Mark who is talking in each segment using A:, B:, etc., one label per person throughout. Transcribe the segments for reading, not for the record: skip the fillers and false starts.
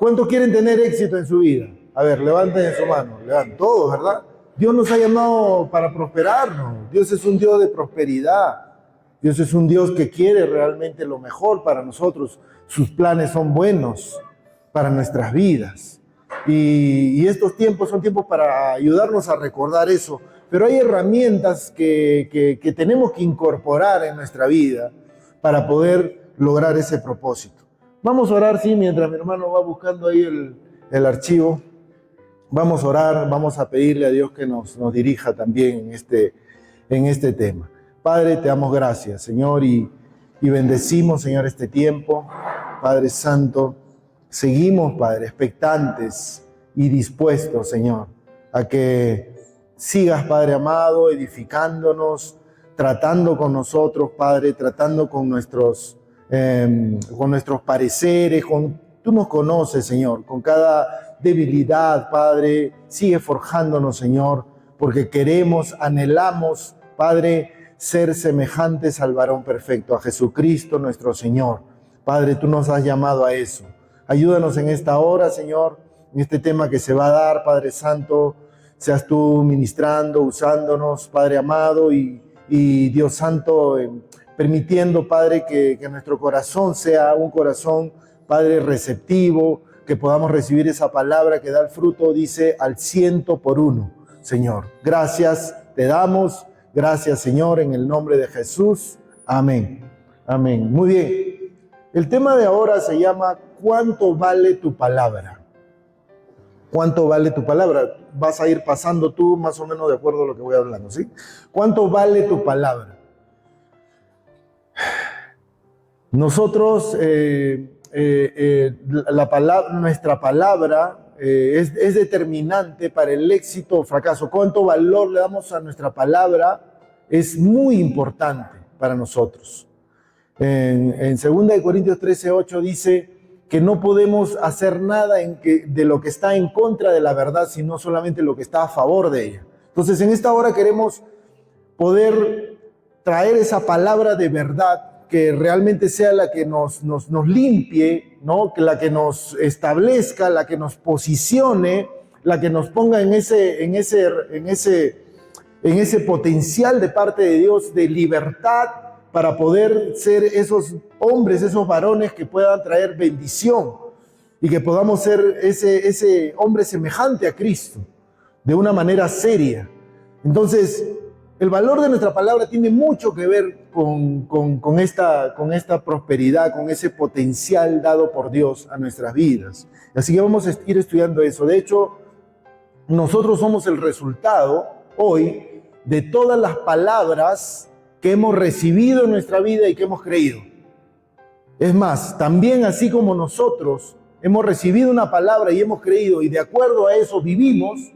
A: ¿Cuántos quieren tener éxito en su vida? A ver, levanten su mano, levanten todos, ¿verdad? Dios nos ha llamado para prosperarnos. Dios es un Dios de prosperidad. Dios es un Dios que quiere realmente lo mejor para nosotros. Sus planes son buenos para nuestras vidas. Y estos tiempos son tiempos para ayudarnos a recordar eso. Pero hay herramientas que tenemos que incorporar en nuestra vida para poder lograr ese propósito. Vamos a orar, sí, mientras mi hermano va buscando ahí el archivo. Vamos a orar, vamos a pedirle a Dios que nos dirija también en este tema. Padre, te damos gracias, Señor, y bendecimos, Señor, este tiempo. Padre Santo, seguimos, Padre, expectantes y dispuestos, Señor, a que sigas, Padre amado, edificándonos, tratando con nosotros, Padre, tratando con nuestros pareceres, tú nos conoces, Señor, con cada debilidad, Padre, sigue forjándonos, Señor, porque queremos, anhelamos, Padre, ser semejantes al varón perfecto, a Jesucristo nuestro Señor. Padre, tú nos has llamado a eso. Ayúdanos en esta hora, Señor, en este tema que se va a dar, Padre Santo, seas tú ministrando, usándonos, Padre amado, y Dios Santo, permitiendo, Padre, que nuestro corazón sea un corazón, Padre, receptivo, que podamos recibir esa palabra que da el fruto, dice, al 100%, Señor. Gracias te damos, gracias, Señor, en el nombre de Jesús. Amén. Amén. Muy bien. El tema de ahora se llama ¿cuánto vale tu palabra? ¿Cuánto vale tu palabra? Vas a ir pasando tú más o menos de acuerdo a lo que voy hablando, ¿sí? ¿Cuánto vale tu palabra? Nosotros, nuestra palabra es determinante para el éxito o fracaso. ¿Cuánto valor le damos a nuestra palabra? Es muy importante para nosotros. En 2 Corintios 13:8 dice que no podemos hacer nada de lo que está en contra de la verdad, sino solamente lo que está a favor de ella. Entonces, en esta hora queremos poder traer esa palabra de verdad que realmente sea la que nos limpie, ¿no? Que la que nos establezca, la que nos posicione, la que nos ponga en ese potencial de parte de Dios de libertad para poder ser esos hombres, esos varones que puedan traer bendición y que podamos ser ese hombre semejante a Cristo de una manera seria. Entonces, el valor de nuestra palabra tiene mucho que ver con esta prosperidad, con ese potencial dado por Dios a nuestras vidas. Así que vamos a ir estudiando eso. De hecho, nosotros somos el resultado hoy de todas las palabras que hemos recibido en nuestra vida y que hemos creído. Es más, también así como nosotros hemos recibido una palabra y hemos creído y de acuerdo a eso vivimos,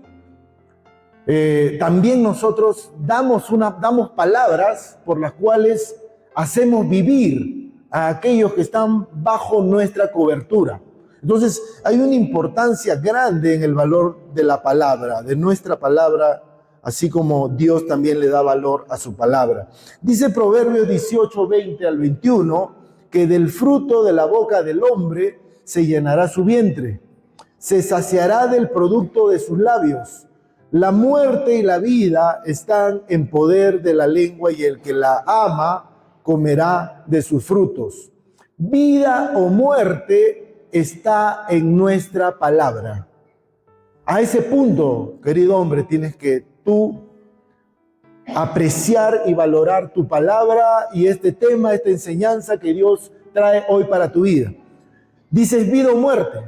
A: también nosotros damos palabras por las cuales hacemos vivir a aquellos que están bajo nuestra cobertura. Entonces, hay una importancia grande en el valor de la palabra, de nuestra palabra, así como Dios también le da valor a su palabra. Dice Proverbios 18:20 al 21, que del fruto de la boca del hombre se llenará su vientre, se saciará del producto de sus labios. La muerte y la vida están en poder de la lengua y el que la ama comerá de sus frutos. Vida o muerte está en nuestra palabra. A ese punto, querido hombre, tienes que tú apreciar y valorar tu palabra y este tema, esta enseñanza que Dios trae hoy para tu vida. Dices vida o muerte.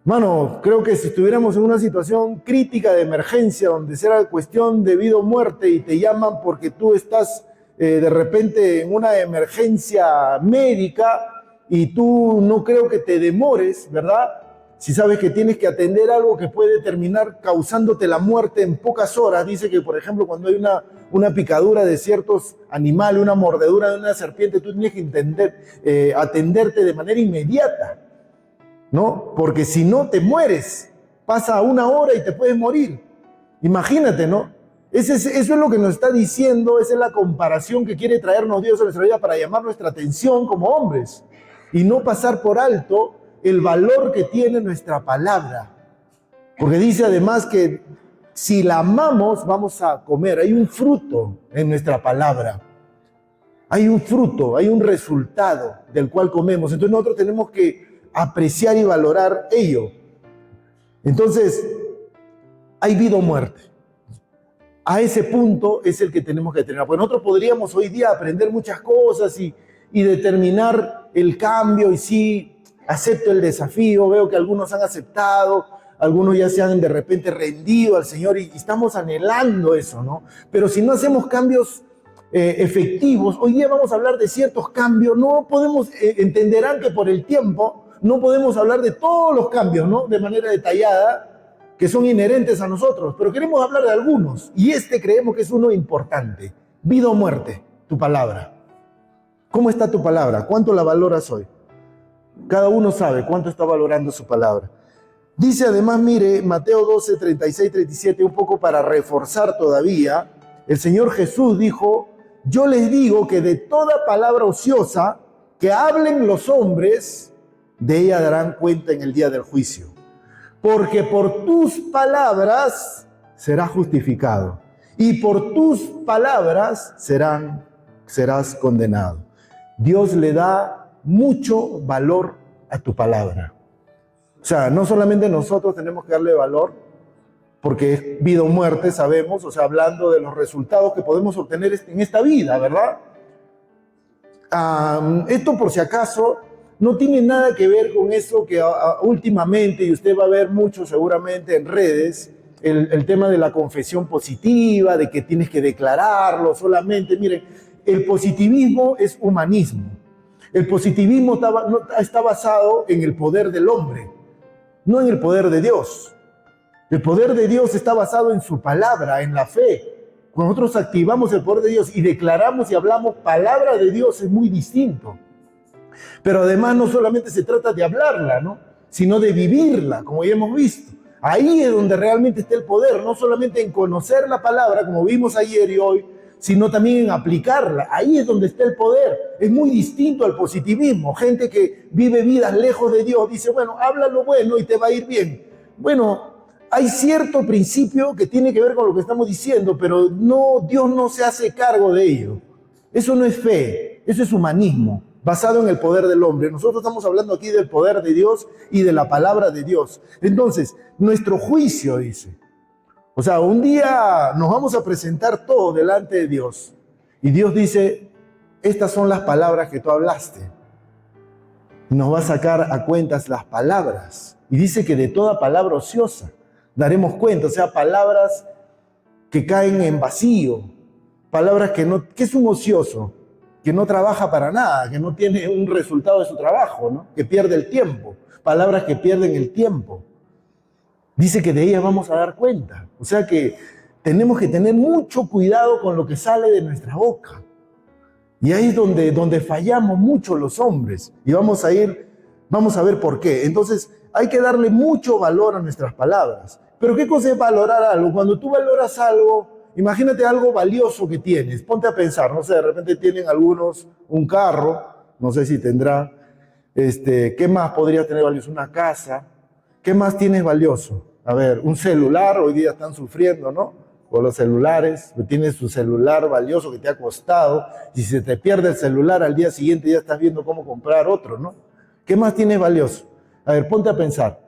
A: Hermano, creo que si estuviéramos en una situación crítica de emergencia donde será cuestión de vida o muerte y te llaman porque tú estás de repente en una emergencia médica y tú no creo que te demores, ¿verdad? Si sabes que tienes que atender algo que puede terminar causándote la muerte en pocas horas. Dice que, por ejemplo, cuando hay una picadura de ciertos animales, una mordedura de una serpiente, tú tienes que atenderte de manera inmediata, ¿no? Porque si no te mueres, pasa 1 hora y te puedes morir. Imagínate, ¿no? Eso es lo que nos está diciendo, esa es la comparación que quiere traernos Dios a nuestra vida para llamar nuestra atención como hombres y no pasar por alto el valor que tiene nuestra palabra. Porque dice además que si la amamos, vamos a comer. Hay un fruto en nuestra palabra. Hay un fruto, hay un resultado del cual comemos. Entonces nosotros tenemos que apreciar y valorar ello. Entonces, hay vida o muerte. A ese punto es el que tenemos que tener. Porque nosotros podríamos hoy día aprender muchas cosas y determinar el cambio. Y sí, acepto el desafío. Veo que algunos han aceptado, algunos ya se han de repente rendido al Señor y estamos anhelando eso, ¿no? Pero si no hacemos cambios efectivos, hoy día vamos a hablar de ciertos cambios. No podemos, entenderán que por el tiempo no podemos hablar de todos los cambios, ¿no? De manera detallada, que son inherentes a nosotros, pero queremos hablar de algunos, y creemos que es uno importante. Vida o muerte, tu palabra. ¿Cómo está tu palabra? ¿Cuánto la valoras hoy? Cada uno sabe cuánto está valorando su palabra. Dice además, mire, Mateo 12, 36, 37, un poco para reforzar todavía, el Señor Jesús dijo: yo les digo que de toda palabra ociosa que hablen los hombres, de ella darán cuenta en el día del juicio. Porque por tus palabras serás justificado y por tus palabras serás condenado. Dios le da mucho valor a tu palabra. O sea, no solamente nosotros tenemos que darle valor, porque es vida o muerte, sabemos, o sea, hablando de los resultados que podemos obtener en esta vida, ¿verdad? Esto, por si acaso, no tiene nada que ver con eso que últimamente, y usted va a ver mucho seguramente en redes, el tema de la confesión positiva, de que tienes que declararlo solamente. Miren, el positivismo es humanismo. El positivismo está basado en el poder del hombre, no en el poder de Dios. El poder de Dios está basado en su palabra, en la fe. Cuando nosotros activamos el poder de Dios y declaramos y hablamos palabra de Dios, es muy distinto. Pero además no solamente se trata de hablarla, ¿no?, sino de vivirla, como ya hemos visto. Ahí es donde realmente está el poder, no solamente en conocer la palabra, como vimos ayer y hoy, sino también en aplicarla. Ahí es donde está el poder. Es muy distinto al positivismo. Gente que vive vidas lejos de Dios dice: bueno, habla lo bueno y te va a ir bien. Bueno, hay cierto principio que tiene que ver con lo que estamos diciendo, pero no, Dios no se hace cargo de ello. Eso no es fe, eso es humanismo, basado en el poder del hombre. Nosotros estamos hablando aquí del poder de Dios y de la palabra de Dios. Entonces, nuestro juicio, dice. O sea, un día nos vamos a presentar todos delante de Dios. Y Dios dice: estas son las palabras que tú hablaste. Y nos va a sacar a cuentas las palabras. Y dice que de toda palabra ociosa daremos cuenta. O sea, palabras que caen en vacío. Palabras que es un ocioso, que no trabaja para nada, que no tiene un resultado de su trabajo, ¿no?, que pierde el tiempo. Palabras que pierden el tiempo. Dice que de ellas vamos a dar cuenta. O sea que tenemos que tener mucho cuidado con lo que sale de nuestra boca. Y ahí es donde fallamos mucho los hombres. Y vamos a ver por qué. Entonces hay que darle mucho valor a nuestras palabras. Pero ¿qué cosa es valorar algo? Cuando tú valoras algo, imagínate algo valioso que tienes. Ponte a pensar, no sé, de repente tienen algunos un carro, no sé si tendrá, ¿qué más podría tener valioso? Una casa. ¿Qué más tienes valioso? A ver, un celular, hoy día están sufriendo, ¿no?, con los celulares. Tienes tu celular valioso que te ha costado, y si se te pierde el celular al día siguiente ya estás viendo cómo comprar otro, ¿no? ¿Qué más tienes valioso? A ver, ponte a pensar.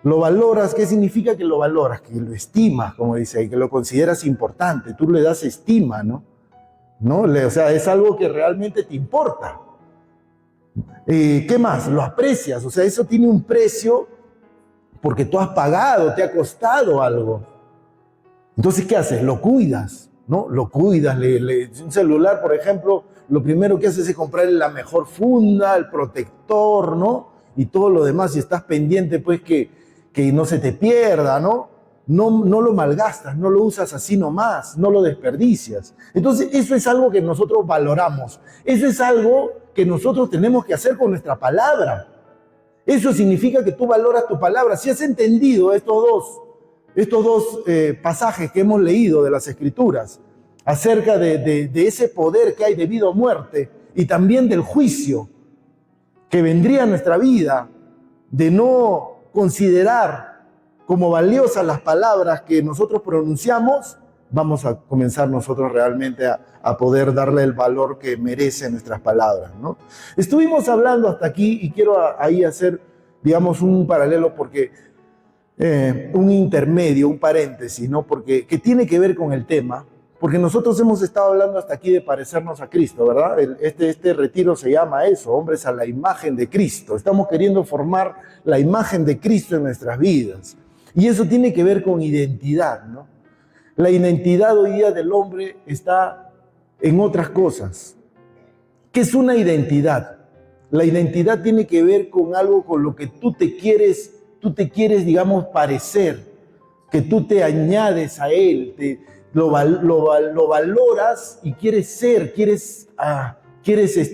A: ¿Lo valoras? ¿Qué significa que lo valoras? Que lo estimas, como dice ahí, que lo consideras importante. Tú le das estima, ¿no? O sea, es algo que realmente te importa. ¿Qué más? Lo aprecias. O sea, eso tiene un precio porque tú has pagado, te ha costado algo. Entonces, ¿qué haces? Lo cuidas, ¿no? Lo cuidas. Un celular, por ejemplo, lo primero que haces es comprarle la mejor funda, el protector, ¿no?, y todo lo demás. Y estás pendiente, pues, que no se te pierda, ¿no? No lo malgastas, no lo usas así nomás, no lo desperdicias. Entonces, eso es algo que nosotros valoramos. Eso es algo que nosotros tenemos que hacer con nuestra palabra. Eso significa que tú valoras tu palabra. Si has entendido estos dos pasajes que hemos leído de las Escrituras acerca de ese poder que hay de vida o muerte y también del juicio que vendría a nuestra vida, de no considerar como valiosas las palabras que nosotros pronunciamos, vamos a comenzar nosotros realmente a poder darle el valor que merecen nuestras palabras, ¿no? Estuvimos hablando hasta aquí y quiero ahí hacer, digamos, un paralelo porque un intermedio, un paréntesis, ¿no? Porque que tiene que ver con el tema, porque nosotros hemos estado hablando hasta aquí de parecernos a Cristo, ¿verdad? Este retiro se llama eso, hombres a la imagen de Cristo. Estamos queriendo formar la imagen de Cristo en nuestras vidas. Y eso tiene que ver con identidad, ¿no? La identidad hoy día del hombre está en otras cosas. ¿Qué es una identidad? La identidad tiene que ver con algo con lo que tú te quieres, digamos, parecer, que tú te añades a él, lo valoras y quieres ser, quieres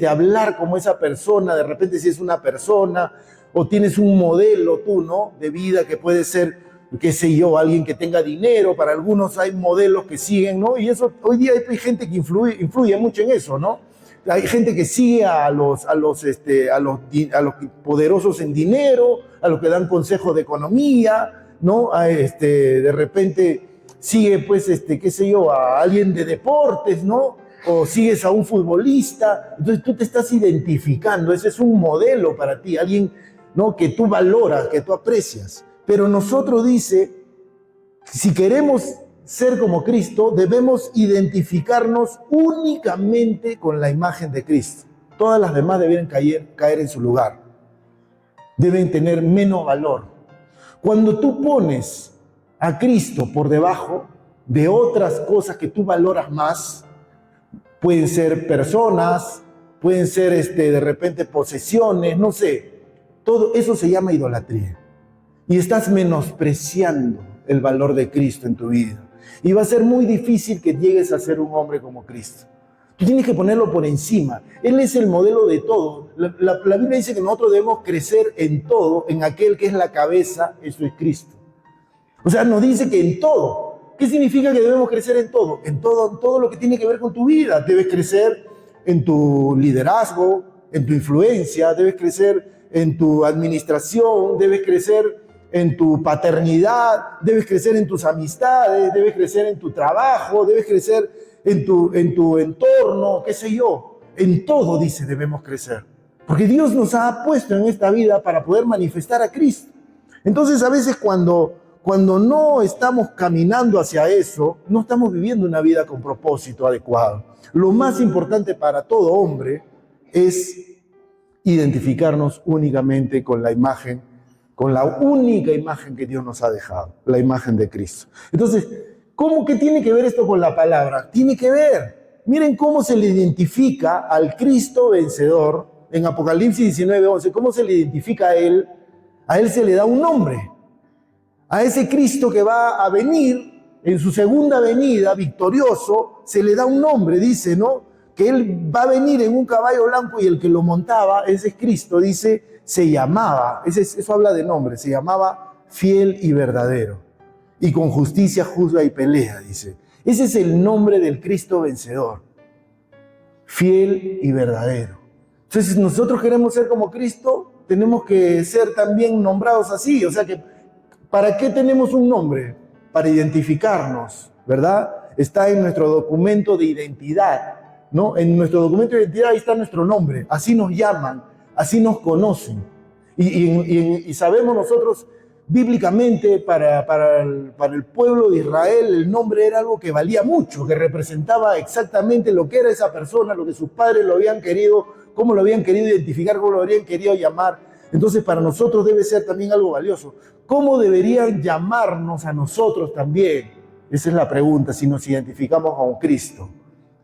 A: hablar como esa persona. De repente si es una persona o tienes un modelo tú, ¿no?, de vida que puede ser, qué sé yo, alguien que tenga dinero. Para algunos hay modelos que siguen, ¿no? Y eso, hoy día hay gente que influye mucho en eso, ¿no? Hay gente que sigue a los poderosos en dinero, a los que dan consejos de economía, ¿no? De repente sigue, pues, qué sé yo, a alguien de deportes, ¿no? O sigues a un futbolista. Entonces tú te estás identificando, ese es un modelo para ti, alguien, ¿no?, que tú valoras, que tú aprecias. Pero nosotros, dice, si queremos ser como Cristo, debemos identificarnos únicamente con la imagen de Cristo. Todas las demás deben caer en su lugar. Deben tener menos valor. Cuando tú pones a Cristo por debajo de otras cosas que tú valoras más, pueden ser personas, pueden ser de repente posesiones, no sé, todo eso se llama idolatría. Y estás menospreciando el valor de Cristo en tu vida. Y va a ser muy difícil que llegues a ser un hombre como Cristo. Tú tienes que ponerlo por encima. Él es el modelo de todo. La Biblia dice que nosotros debemos crecer en todo, en aquel que es la cabeza, eso es Cristo. O sea, nos dice que en todo. ¿Qué significa que debemos crecer en todo? En todo lo que tiene que ver con tu vida. Debes crecer en tu liderazgo, en tu influencia, debes crecer en tu administración, debes crecer en tu paternidad, debes crecer en tus amistades, debes crecer en tu trabajo, debes crecer en tu entorno, qué sé yo. En todo, dice, debemos crecer. Porque Dios nos ha puesto en esta vida para poder manifestar a Cristo. Entonces, a veces cuando no estamos caminando hacia eso, no estamos viviendo una vida con propósito adecuado. Lo más importante para todo hombre es identificarnos únicamente con la imagen, con la única imagen que Dios nos ha dejado, la imagen de Cristo. Entonces, ¿qué tiene que ver esto con la palabra? Tiene que ver. Miren cómo se le identifica al Cristo vencedor en Apocalipsis 19:11. ¿Cómo se le identifica a él? A él se le da un nombre. A ese Cristo que va a venir en su segunda venida, victorioso, se le da un nombre, dice, ¿no? Que él va a venir en un caballo blanco y el que lo montaba, ese es Cristo, dice, se llamaba, eso habla de nombre, se llamaba fiel y verdadero. Y con justicia juzga y pelea, dice. Ese es el nombre del Cristo vencedor. Fiel y verdadero. Entonces, si nosotros queremos ser como Cristo, tenemos que ser también nombrados así. O sea que, ¿para qué tenemos un nombre? Para identificarnos, ¿verdad? Está en nuestro documento de identidad, ¿no? En nuestro documento de identidad ahí está nuestro nombre. Así nos llaman, así nos conocen. Y sabemos nosotros, bíblicamente, para el pueblo de Israel, el nombre era algo que valía mucho, que representaba exactamente lo que era esa persona, lo que sus padres lo habían querido, cómo lo habían querido identificar, cómo lo habían querido llamar. Entonces, para nosotros debe ser también algo valioso. ¿Cómo deberían llamarnos a nosotros también? Esa es la pregunta, si nos identificamos con Cristo,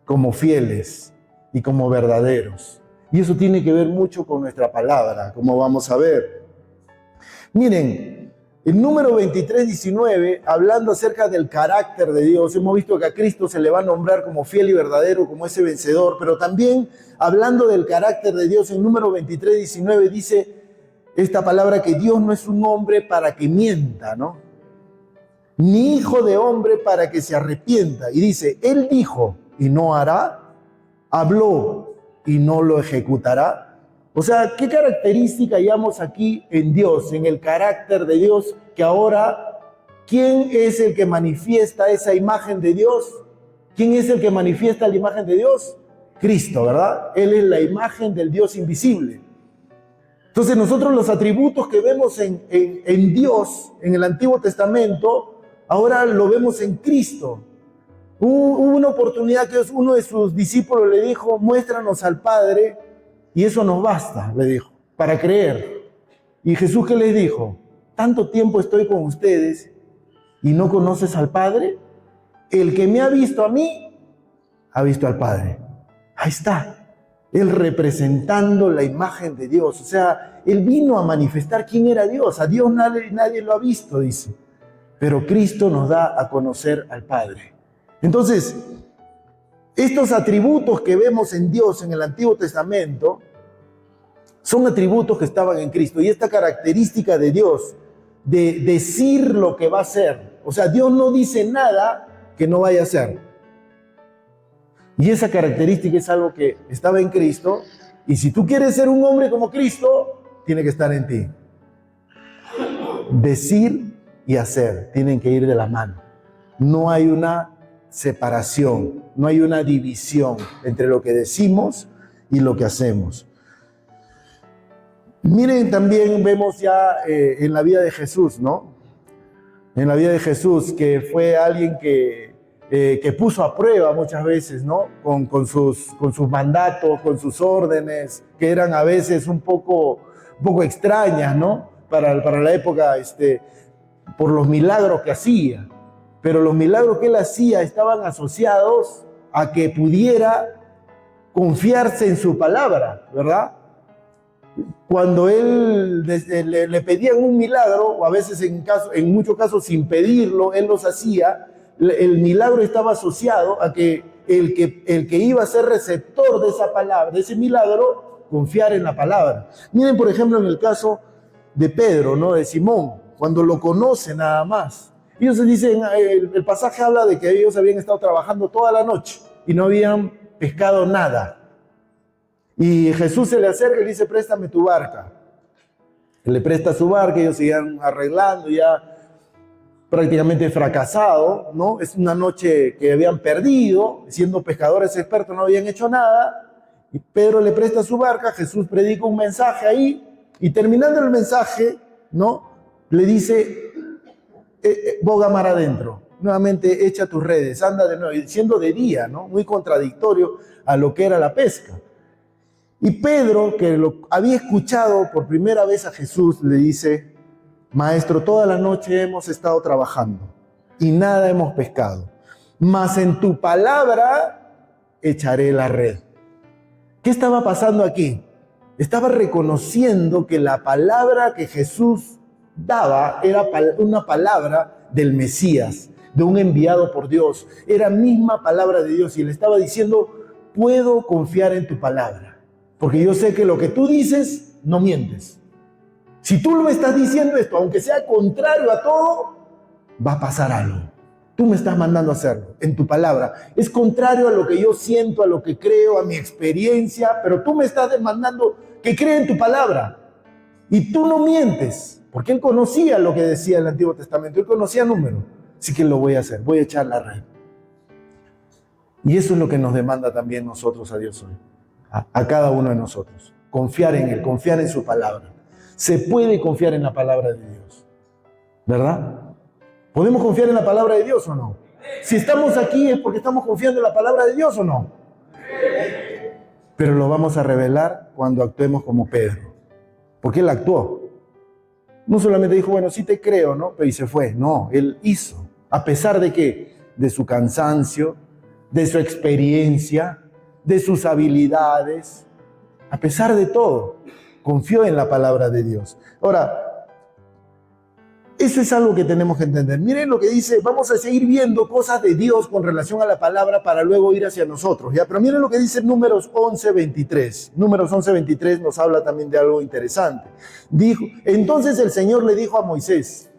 A: como fieles y como verdaderos. Y eso tiene que ver mucho con nuestra palabra, como vamos a ver. Miren, el número 23:19, hablando acerca del carácter de Dios, hemos visto que a Cristo se le va a nombrar como fiel y verdadero, como ese vencedor, pero también hablando del carácter de Dios, el número 23:19 dice esta palabra que Dios no es un hombre para que mienta, ¿no? Ni hijo de hombre para que se arrepienta. Y dice, Él dijo y no hará, habló y no lo ejecutará. O sea, ¿qué característica hallamos aquí en Dios, en el carácter de Dios, que ahora, ¿quién es el que manifiesta esa imagen de Dios? ¿Quién es el que manifiesta la imagen de Dios? Cristo, ¿verdad? Él es la imagen del Dios invisible. Entonces nosotros los atributos que vemos en Dios, en el Antiguo Testamento, ahora lo vemos en Cristo. Hubo una oportunidad que uno de sus discípulos le dijo, muéstranos al Padre y eso nos basta, le dijo, para creer. Y Jesús, ¿qué les dijo? Tanto tiempo estoy con ustedes y no conoces al Padre. El que me ha visto a mí, ha visto al Padre. Ahí está. Él representando la imagen de Dios. O sea, Él vino a manifestar quién era Dios. A Dios nadie lo ha visto, dice. Pero Cristo nos da a conocer al Padre. Entonces, estos atributos que vemos en Dios en el Antiguo Testamento son atributos que estaban en Cristo. Y esta característica de Dios, de decir lo que va a hacer. O sea, Dios no dice nada que no vaya a hacer. Y esa característica es algo que estaba en Cristo. Y si tú quieres ser un hombre como Cristo, tiene que estar en ti. Decir y hacer tienen que ir de la mano. No hay una separación, no hay una división entre lo que decimos y lo que hacemos. Miren, también vemos ya en la vida de Jesús, ¿no? En la vida de Jesús, que fue alguien que puso a prueba muchas veces, ¿no? Con sus mandatos, con sus órdenes, que eran a veces un poco extrañas, ¿no? Para la época, por los milagros que hacía. Pero los milagros que él hacía estaban asociados a que pudiera confiarse en su palabra, ¿verdad? Cuando él le pedían un milagro, o a veces en muchos casos sin pedirlo, él los hacía. El milagro estaba asociado a que el que iba a ser receptor de esa palabra, de ese milagro, confiar en la palabra. Miren, por ejemplo, en el caso de Pedro, ¿no? De Simón, cuando lo conoce nada más. Ellos dicen, el pasaje habla de que ellos habían estado trabajando toda la noche y no habían pescado nada. Y Jesús se le acerca y le dice, préstame tu barca. Le presta su barca, ellos siguen arreglando ya, prácticamente fracasado, ¿no? Es una noche que habían perdido, siendo pescadores expertos no habían hecho nada, y Pedro le presta su barca, Jesús predica un mensaje ahí, y terminando el mensaje, ¿no? Le dice, boga mar adentro, nuevamente echa tus redes, anda de nuevo, y siendo de día, ¿no? Muy contradictorio a lo que era la pesca. Y Pedro, que lo había escuchado por primera vez a Jesús, le dice, Maestro, toda la noche hemos estado trabajando y nada hemos pescado, mas en tu palabra echaré la red. ¿Qué estaba pasando aquí? Estaba reconociendo que la palabra que Jesús daba era una palabra del Mesías, de un enviado por Dios. Era misma palabra de Dios y le estaba diciendo, puedo confiar en tu palabra, porque yo sé que lo que tú dices, no mientes. Si tú me estás diciendo esto, aunque sea contrario a todo, va a pasar algo. Tú me estás mandando a hacerlo en tu palabra. Es contrario a lo que yo siento, a lo que creo, a mi experiencia, pero tú me estás demandando que crea en tu palabra. Y tú no mientes, porque él conocía lo que decía el Antiguo Testamento, él conocía números. Así que lo voy a hacer, voy a echar la red. Y eso es lo que nos demanda también nosotros a Dios hoy, a cada uno de nosotros. Confiar en Él, confiar en su palabra. Se puede confiar en la palabra de Dios, ¿verdad? ¿Podemos confiar en la palabra de Dios o no? Si estamos aquí es porque estamos confiando en la palabra de Dios o no. Pero lo vamos a revelar cuando actuemos como Pedro, porque él actuó. No solamente dijo, bueno, sí te creo, ¿no? Pero y se fue. No, él hizo. A pesar de que, de su cansancio, de su experiencia, de sus habilidades, a pesar de todo, confió en la palabra de Dios. Ahora, eso es algo que tenemos que entender. Miren lo que dice, vamos a seguir viendo cosas de Dios con relación a la palabra para luego ir hacia nosotros, ¿ya? Pero miren lo que dice Números 11:23. Números 11:23 nos habla también de algo interesante. Dijo, entonces el Señor le dijo a Moisés,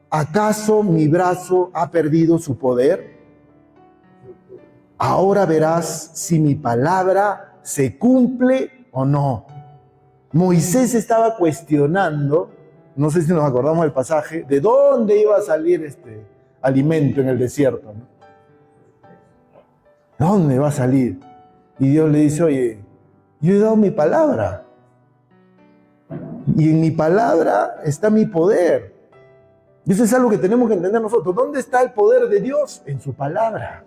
A: ¿acaso mi brazo ha perdido su poder? Ahora verás si mi palabra se cumple o no. Moisés estaba cuestionando, no sé si nos acordamos del pasaje, de dónde iba a salir este alimento en el desierto, ¿no? ¿Dónde va a salir? Y Dios le dice, oye, yo he dado mi palabra. Y en mi palabra está mi poder. Y eso es algo que tenemos que entender nosotros. ¿Dónde está el poder de Dios? En su palabra.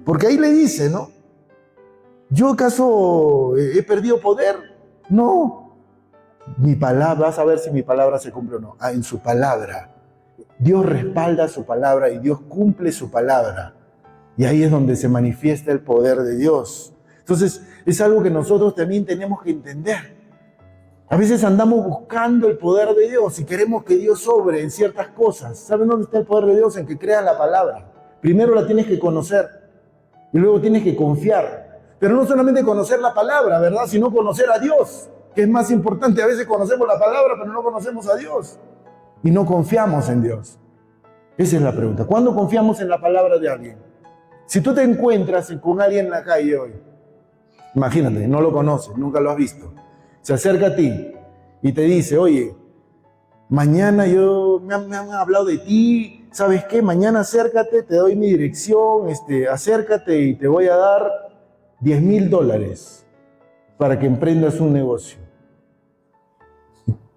A: Porque ahí le dice, ¿no? ¿Yo acaso he perdido poder? No. Mi palabra, vas a ver si mi palabra se cumple o no. En su palabra. Dios respalda su palabra y Dios cumple su palabra. Y ahí es donde se manifiesta el poder de Dios. Entonces, es algo que nosotros también tenemos que entender. A veces andamos buscando el poder de Dios y queremos que Dios sobre en ciertas cosas. ¿Saben dónde está el poder de Dios? En que creas la palabra. Primero la tienes que conocer y luego tienes que confiar. Pero no solamente conocer la palabra, ¿verdad? Sino conocer a Dios, que es más importante. A veces conocemos la palabra, pero no conocemos a Dios. Y no confiamos en Dios. Esa es la pregunta. ¿Cuándo confiamos en la palabra de alguien? Si tú te encuentras con alguien en la calle hoy, imagínate, no lo conoces, nunca lo has visto. Se acerca a ti y te dice, oye, mañana me han hablado de ti, ¿sabes qué? Mañana acércate, te doy mi dirección, acércate y te voy a dar $10,000 para que emprendas un negocio.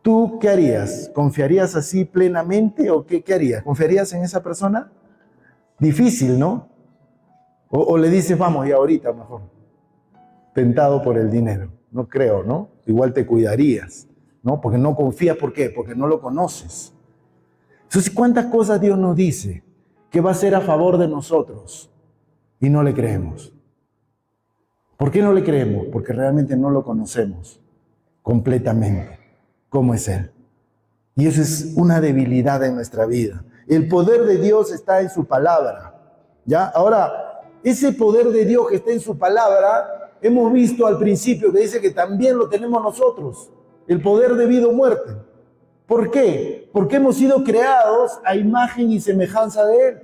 A: ¿Tú qué harías? ¿Confiarías así plenamente o qué harías? ¿Confiarías en esa persona? Difícil, ¿no? O le dices, vamos, y ahorita mejor. Tentado por el dinero. No creo, ¿no? Igual te cuidarías, ¿no? Porque no confías, ¿por qué? Porque no lo conoces. Entonces, ¿cuántas cosas Dios nos dice que va a ser a favor de nosotros y no le creemos? ¿Por qué no le creemos? Porque realmente no lo conocemos completamente, cómo es Él. Y eso es una debilidad en nuestra vida. El poder de Dios está en su palabra, ¿ya? Ahora, ese poder de Dios que está en su palabra, hemos visto al principio que dice que también lo tenemos nosotros, el poder de vida o muerte. ¿Por qué? Porque hemos sido creados a imagen y semejanza de Él.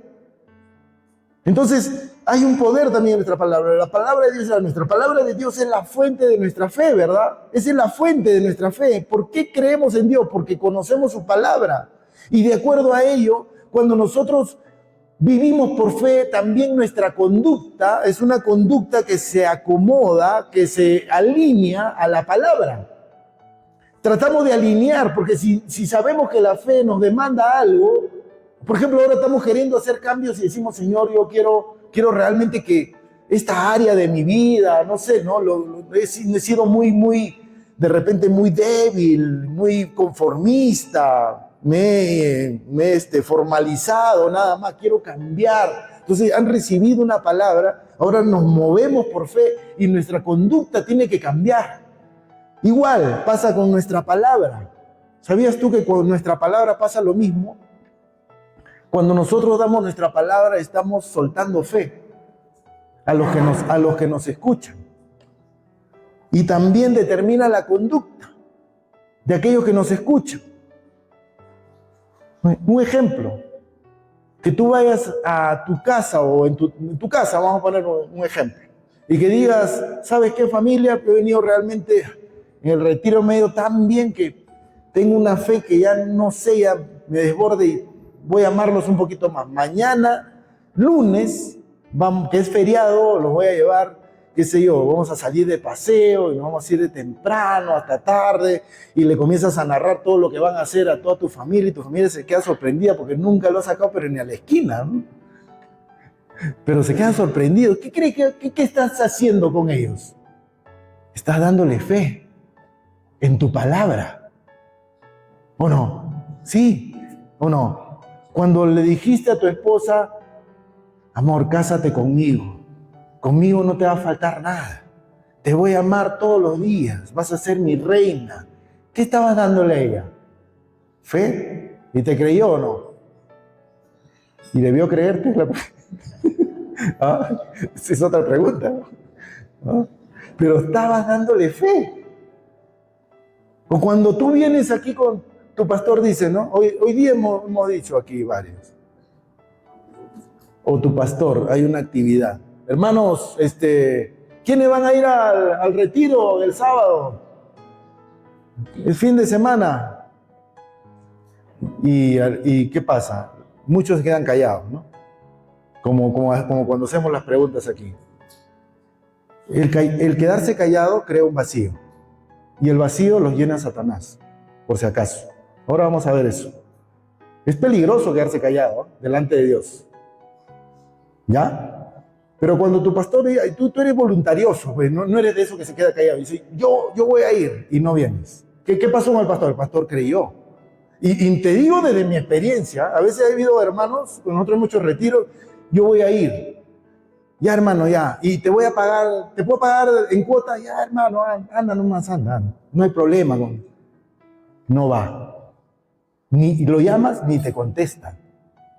A: Entonces, hay un poder también en nuestra palabra. La palabra de Dios, nuestra palabra de Dios es la fuente de nuestra fe, ¿verdad? Esa es la fuente de nuestra fe. ¿Por qué creemos en Dios? Porque conocemos su palabra. Y de acuerdo a ello, cuando nosotros vivimos por fe, también nuestra conducta es una conducta que se acomoda, que se alinea a la palabra. Tratamos de alinear, porque si sabemos que la fe nos demanda algo, por ejemplo, ahora estamos queriendo hacer cambios y decimos, Señor, yo quiero realmente que esta área de mi vida, no sé, ¿no? He sido de repente muy débil, muy conformista, me he formalizado, nada más, quiero cambiar. Entonces han recibido una palabra, ahora nos movemos por fe y nuestra conducta tiene que cambiar. Igual pasa con nuestra palabra. ¿Sabías tú que con nuestra palabra pasa lo mismo? Cuando nosotros damos nuestra palabra, estamos soltando fe a los que nos escuchan. Y también determina la conducta de aquellos que nos escuchan. Un ejemplo, que tú vayas a tu casa o en tu casa, vamos a poner un ejemplo, y que digas, ¿sabes qué, familia? He venido realmente en el retiro medio tan bien que tengo una fe que ya no sé, ya me desborde y voy a amarlos un poquito más. Mañana, lunes, que es feriado, los voy a llevar, qué sé yo, vamos a salir de paseo y nos vamos a ir de temprano hasta tarde y le comienzas a narrar todo lo que van a hacer a toda tu familia y tu familia se queda sorprendida porque nunca lo has sacado, pero ni a la esquina, ¿no? Pero se quedan sorprendidos. ¿Qué crees qué estás haciendo con ellos? Estás dándole fe en tu palabra. ¿O no? ¿Sí o no? Cuando le dijiste a tu esposa, amor, cásate conmigo no te va a faltar nada, te voy a amar todos los días, vas a ser mi reina. ¿Qué estabas dándole a ella? ¿Fe? ¿Y te creyó o no? ¿Y debió creerte? ¿Ah? Esa es otra pregunta. ¿Ah? Pero estabas dándole fe. O cuando tú vienes aquí con tu pastor, dice, ¿no? Hoy día hemos dicho aquí varios. O tu pastor, hay una actividad. Hermanos, ¿quiénes van a ir al retiro del sábado? El fin de semana. ¿Y qué pasa? Muchos se quedan callados, ¿no? Como cuando hacemos las preguntas aquí. El quedarse callado crea un vacío. Y el vacío los llena Satanás, por si acaso. Ahora vamos a ver eso. Es peligroso quedarse callado, ¿eh? Delante de Dios. ¿Ya? Pero cuando tu pastor diga, tú eres voluntarioso, pues, no eres de eso que se queda callado. Y dice, yo voy a ir, y no vienes. ¿Qué pasó con el pastor? El pastor creyó. Y te digo desde mi experiencia, a veces ha habido hermanos, con nosotros muchos retiros, yo voy a ir. Ya, hermano, ya. Y te voy a pagar, te puedo pagar en cuota. Ya, hermano, anda nomás, anda. No hay problema. No va. Ni lo llamas, ni te contestan.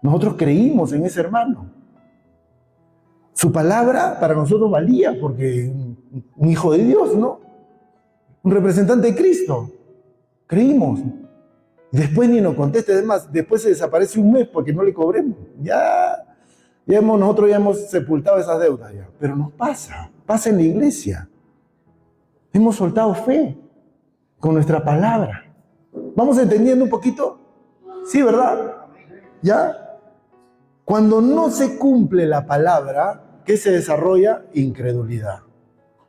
A: Nosotros creímos en ese hermano. Su palabra para nosotros valía, porque un hijo de Dios, ¿no? Un representante de Cristo. Creímos. Después ni nos contesta. Además, después se desaparece un mes porque no le cobremos. Nosotros ya hemos sepultado esas deudas ya. Pero nos pasa en la iglesia. Hemos soltado fe con nuestra palabra. ¿Vamos entendiendo un poquito? Sí, ¿verdad? ¿Ya? Cuando no se cumple la palabra, ¿qué se desarrolla? Incredulidad.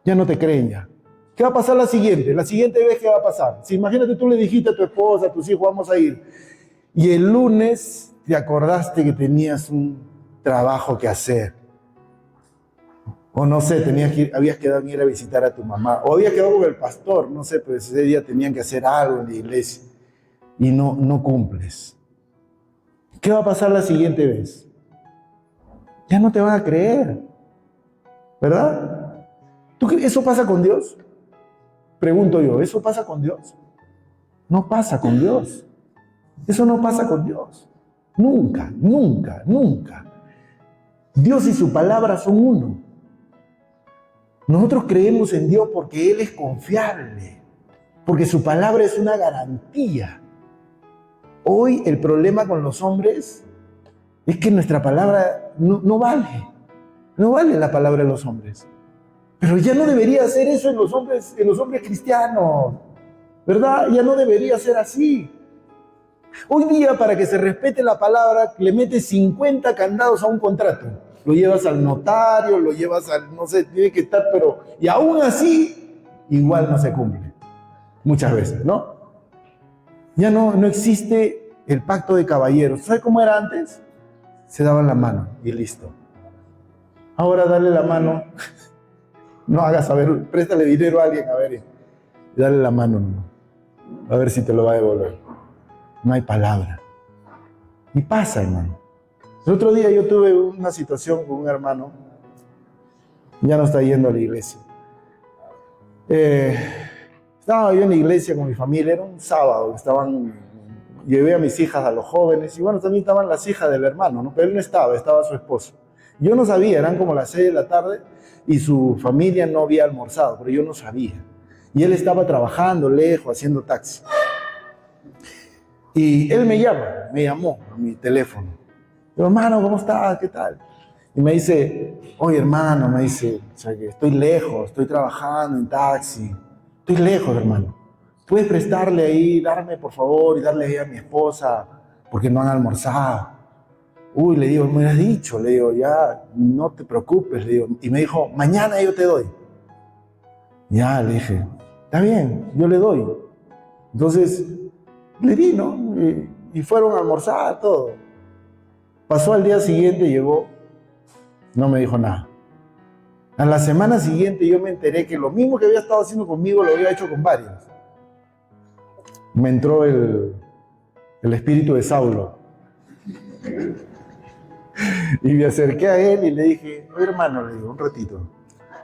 A: Ya no te creen ya. ¿Qué va a pasar la siguiente? La siguiente vez, ¿qué va a pasar? Si imagínate tú le dijiste a tu esposa, a tus hijos, vamos a ir. Y el lunes te acordaste que tenías un trabajo que hacer. O no sé, habías quedado en ir a visitar a tu mamá. O habías quedado con el pastor, no sé, pero ese día tenían que hacer algo en la iglesia. Y no cumples. ¿Qué va a pasar la siguiente vez? Ya no te van a creer. ¿Verdad? ¿Eso pasa con Dios? Pregunto yo, ¿eso pasa con Dios? No pasa con Dios. Eso no pasa con Dios. Nunca, nunca, nunca. Dios y su palabra son uno. Nosotros creemos en Dios porque Él es confiable, porque su palabra es una garantía. Hoy el problema con los hombres es que nuestra palabra no vale. No vale la palabra de los hombres. Pero ya no debería ser eso en los hombres cristianos, ¿verdad? Ya no debería ser así. Hoy día, para que se respete la palabra, le metes 50 candados a un contrato. Lo llevas al notario, lo llevas al, no sé, tiene que estar, pero... Y aún así, igual no se cumple. Muchas veces, ¿no? Ya no existe el pacto de caballeros. ¿Sabe cómo era antes? Se daban la mano y listo. Ahora dale la mano... No hagas, a ver, préstale dinero a alguien, a ver, y dale la mano, ¿no? A ver si te lo va a devolver. No hay palabra. Y pasa, hermano. El otro día yo tuve una situación con un hermano, ya no está yendo a la iglesia. Estaba yo en la iglesia con mi familia, era un sábado, llevé a mis hijas, a los jóvenes, y bueno, también estaban las hijas del hermano, ¿no? Pero él no estaba su esposo. Yo no sabía, eran como las 6 de la tarde, y su familia no había almorzado, pero yo no sabía. Y él estaba trabajando lejos, haciendo taxi. Y él me llamó a mi teléfono. Digo, hermano, ¿cómo estás? ¿Qué tal? Y me dice, oye, hermano, me dice, o sea, que estoy lejos, estoy trabajando en taxi. Estoy lejos, hermano. ¿Puedes prestarle ahí, darme, por favor, y darle ahí a mi esposa, porque no han almorzado? Uy, le digo, me has dicho, le digo, ya, no te preocupes, le digo. Y me dijo, mañana yo te doy. Ya, le dije, está bien, yo le doy. Entonces, le di, ¿no? Y fueron a almorzar, todo. Pasó al día siguiente, llegó, no me dijo nada. A la semana siguiente yo me enteré que lo mismo que había estado haciendo conmigo lo había hecho con varios. Me entró el espíritu de Saulo. Y me acerqué a él y le dije, oye, hermano, le digo, un ratito.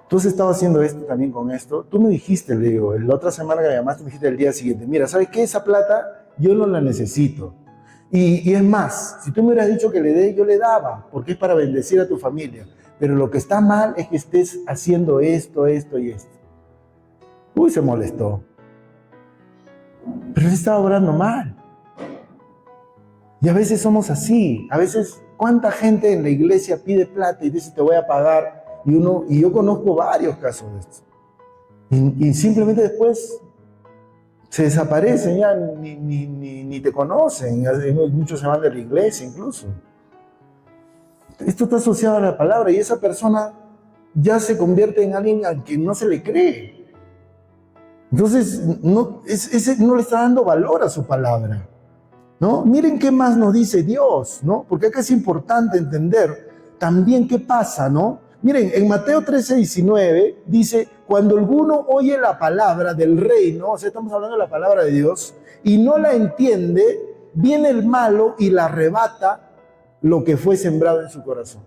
A: Tú has estado haciendo esto también con esto. Tú me dijiste, le digo, la otra semana que me llamaste, me dijiste el día siguiente, mira, ¿sabes qué? Esa plata yo no la necesito. Y es más, si tú me hubieras dicho que le dé, yo le daba, porque es para bendecir a tu familia. Pero lo que está mal es que estés haciendo esto, esto y esto. Uy, se molestó. Pero él estaba obrando mal. Y a veces somos así. A veces, ¿cuánta gente en la iglesia pide plata y dice, te voy a pagar? Y yo conozco varios casos de esto. Y simplemente después Se desaparecen ya, ni te conocen. Muchos se van de la iglesia incluso. Esto está asociado a la palabra y esa persona ya se convierte en alguien a quien no se le cree. Entonces, ese no le está dando valor a su palabra, ¿no? Miren qué más nos dice Dios, ¿no? Porque acá es importante entender también qué pasa, ¿no? Miren, en Mateo 13:19 dice, cuando alguno oye la palabra del reino, o sea, estamos hablando de la palabra de Dios, y no la entiende, viene el malo y la arrebata lo que fue sembrado en su corazón.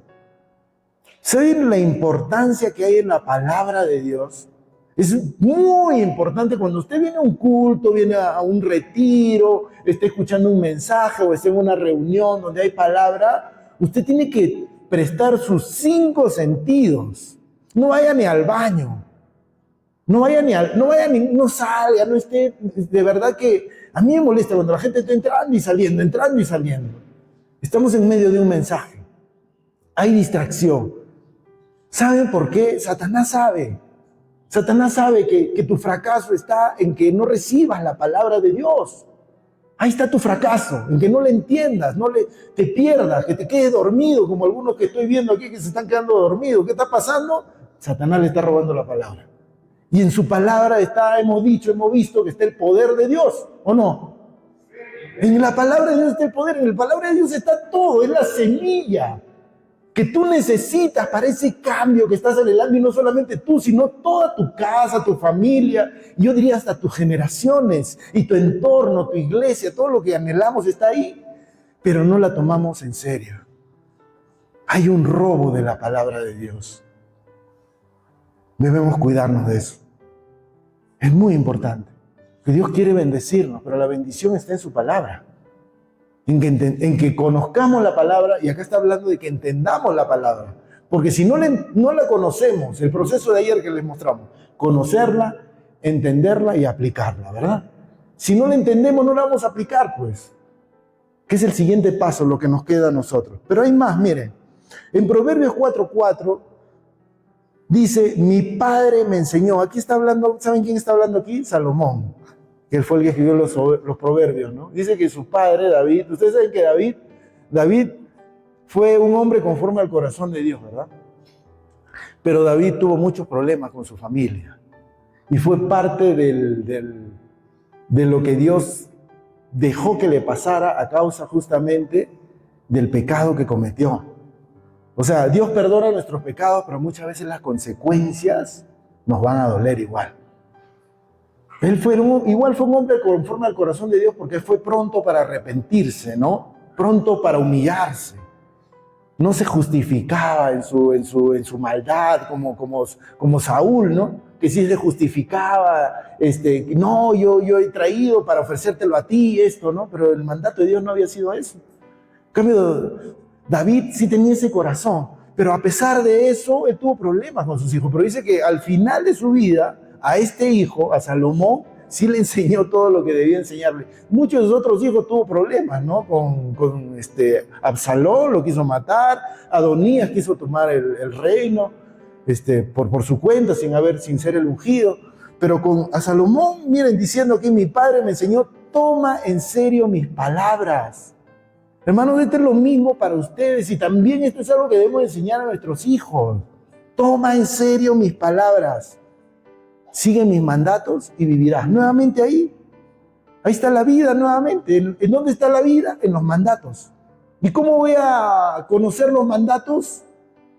A: ¿Saben la importancia que hay en la palabra de Dios? Es muy importante cuando usted viene a un culto, viene a un retiro, esté escuchando un mensaje o esté en una reunión donde hay palabra, usted tiene que prestar sus 5 sentidos. No vaya ni al baño, no salga, no esté, de verdad que a mí me molesta cuando la gente está entrando y saliendo, entrando y saliendo. Estamos en medio de un mensaje, hay distracción. ¿Saben por qué? Satanás sabe que tu fracaso está en que no recibas la palabra de Dios. Ahí está tu fracaso, en que no le entiendas, te pierdas, que te quedes dormido, como algunos que estoy viendo aquí que se están quedando dormidos. ¿Qué está pasando? Satanás le está robando la palabra. Y en su palabra hemos visto que está el poder de Dios, ¿o no? En la palabra de Dios está el poder, en la palabra de Dios está todo, es la semilla que tú necesitas para ese cambio que estás anhelando, y no solamente tú, sino toda tu casa, tu familia, yo diría hasta tus generaciones y tu entorno, tu iglesia, todo lo que anhelamos está ahí, pero no la tomamos en serio. Hay un robo de la palabra de Dios. Debemos cuidarnos de eso. Es muy importante, que Dios quiere bendecirnos, pero la bendición está en su palabra. En que conozcamos la palabra, y acá está hablando de que entendamos la palabra, porque si no la conocemos, el proceso de ayer que les mostramos, conocerla, entenderla y aplicarla, ¿verdad? Si no la entendemos, no la vamos a aplicar, pues, que es el siguiente paso, lo que nos queda a nosotros. Pero hay más, miren, en Proverbios 4:4 dice, mi padre me enseñó. Aquí está hablando, ¿saben quién está hablando aquí? Salomón, que él fue el que escribió los proverbios, ¿no? Dice que su padre, David, ustedes saben que David fue un hombre conforme al corazón de Dios, ¿verdad? Pero David tuvo muchos problemas con su familia. Y fue parte de lo que Dios dejó que le pasara a causa justamente del pecado que cometió. O sea, Dios perdona nuestros pecados, pero muchas veces las consecuencias nos van a doler igual. Él igual fue un hombre conforme al corazón de Dios porque fue pronto para arrepentirse, ¿no? Pronto para humillarse. No se justificaba en su maldad como Saúl, ¿no? Que sí se justificaba, no, yo he traído para ofrecértelo a ti, esto, ¿no? Pero el mandato de Dios no había sido eso. En cambio, David sí tenía ese corazón, pero a pesar de eso, él tuvo problemas con sus hijos. Pero dice que al final de su vida, a este hijo, a Salomón, sí le enseñó todo lo que debía enseñarle. Muchos de sus otros hijos tuvo problemas, ¿no? Con Absalón lo quiso matar, Adonías quiso tomar el reino por su cuenta, sin ser el ungido. Pero a Salomón, miren, diciendo que mi padre me enseñó, toma en serio mis palabras. Hermanos, esto es lo mismo para ustedes, y también esto es algo que debemos enseñar a nuestros hijos. Toma en serio mis palabras. Sigue mis mandatos y vivirás. Nuevamente ahí está la vida nuevamente. ¿En dónde está la vida? En los mandatos. ¿Y cómo voy a conocer los mandatos?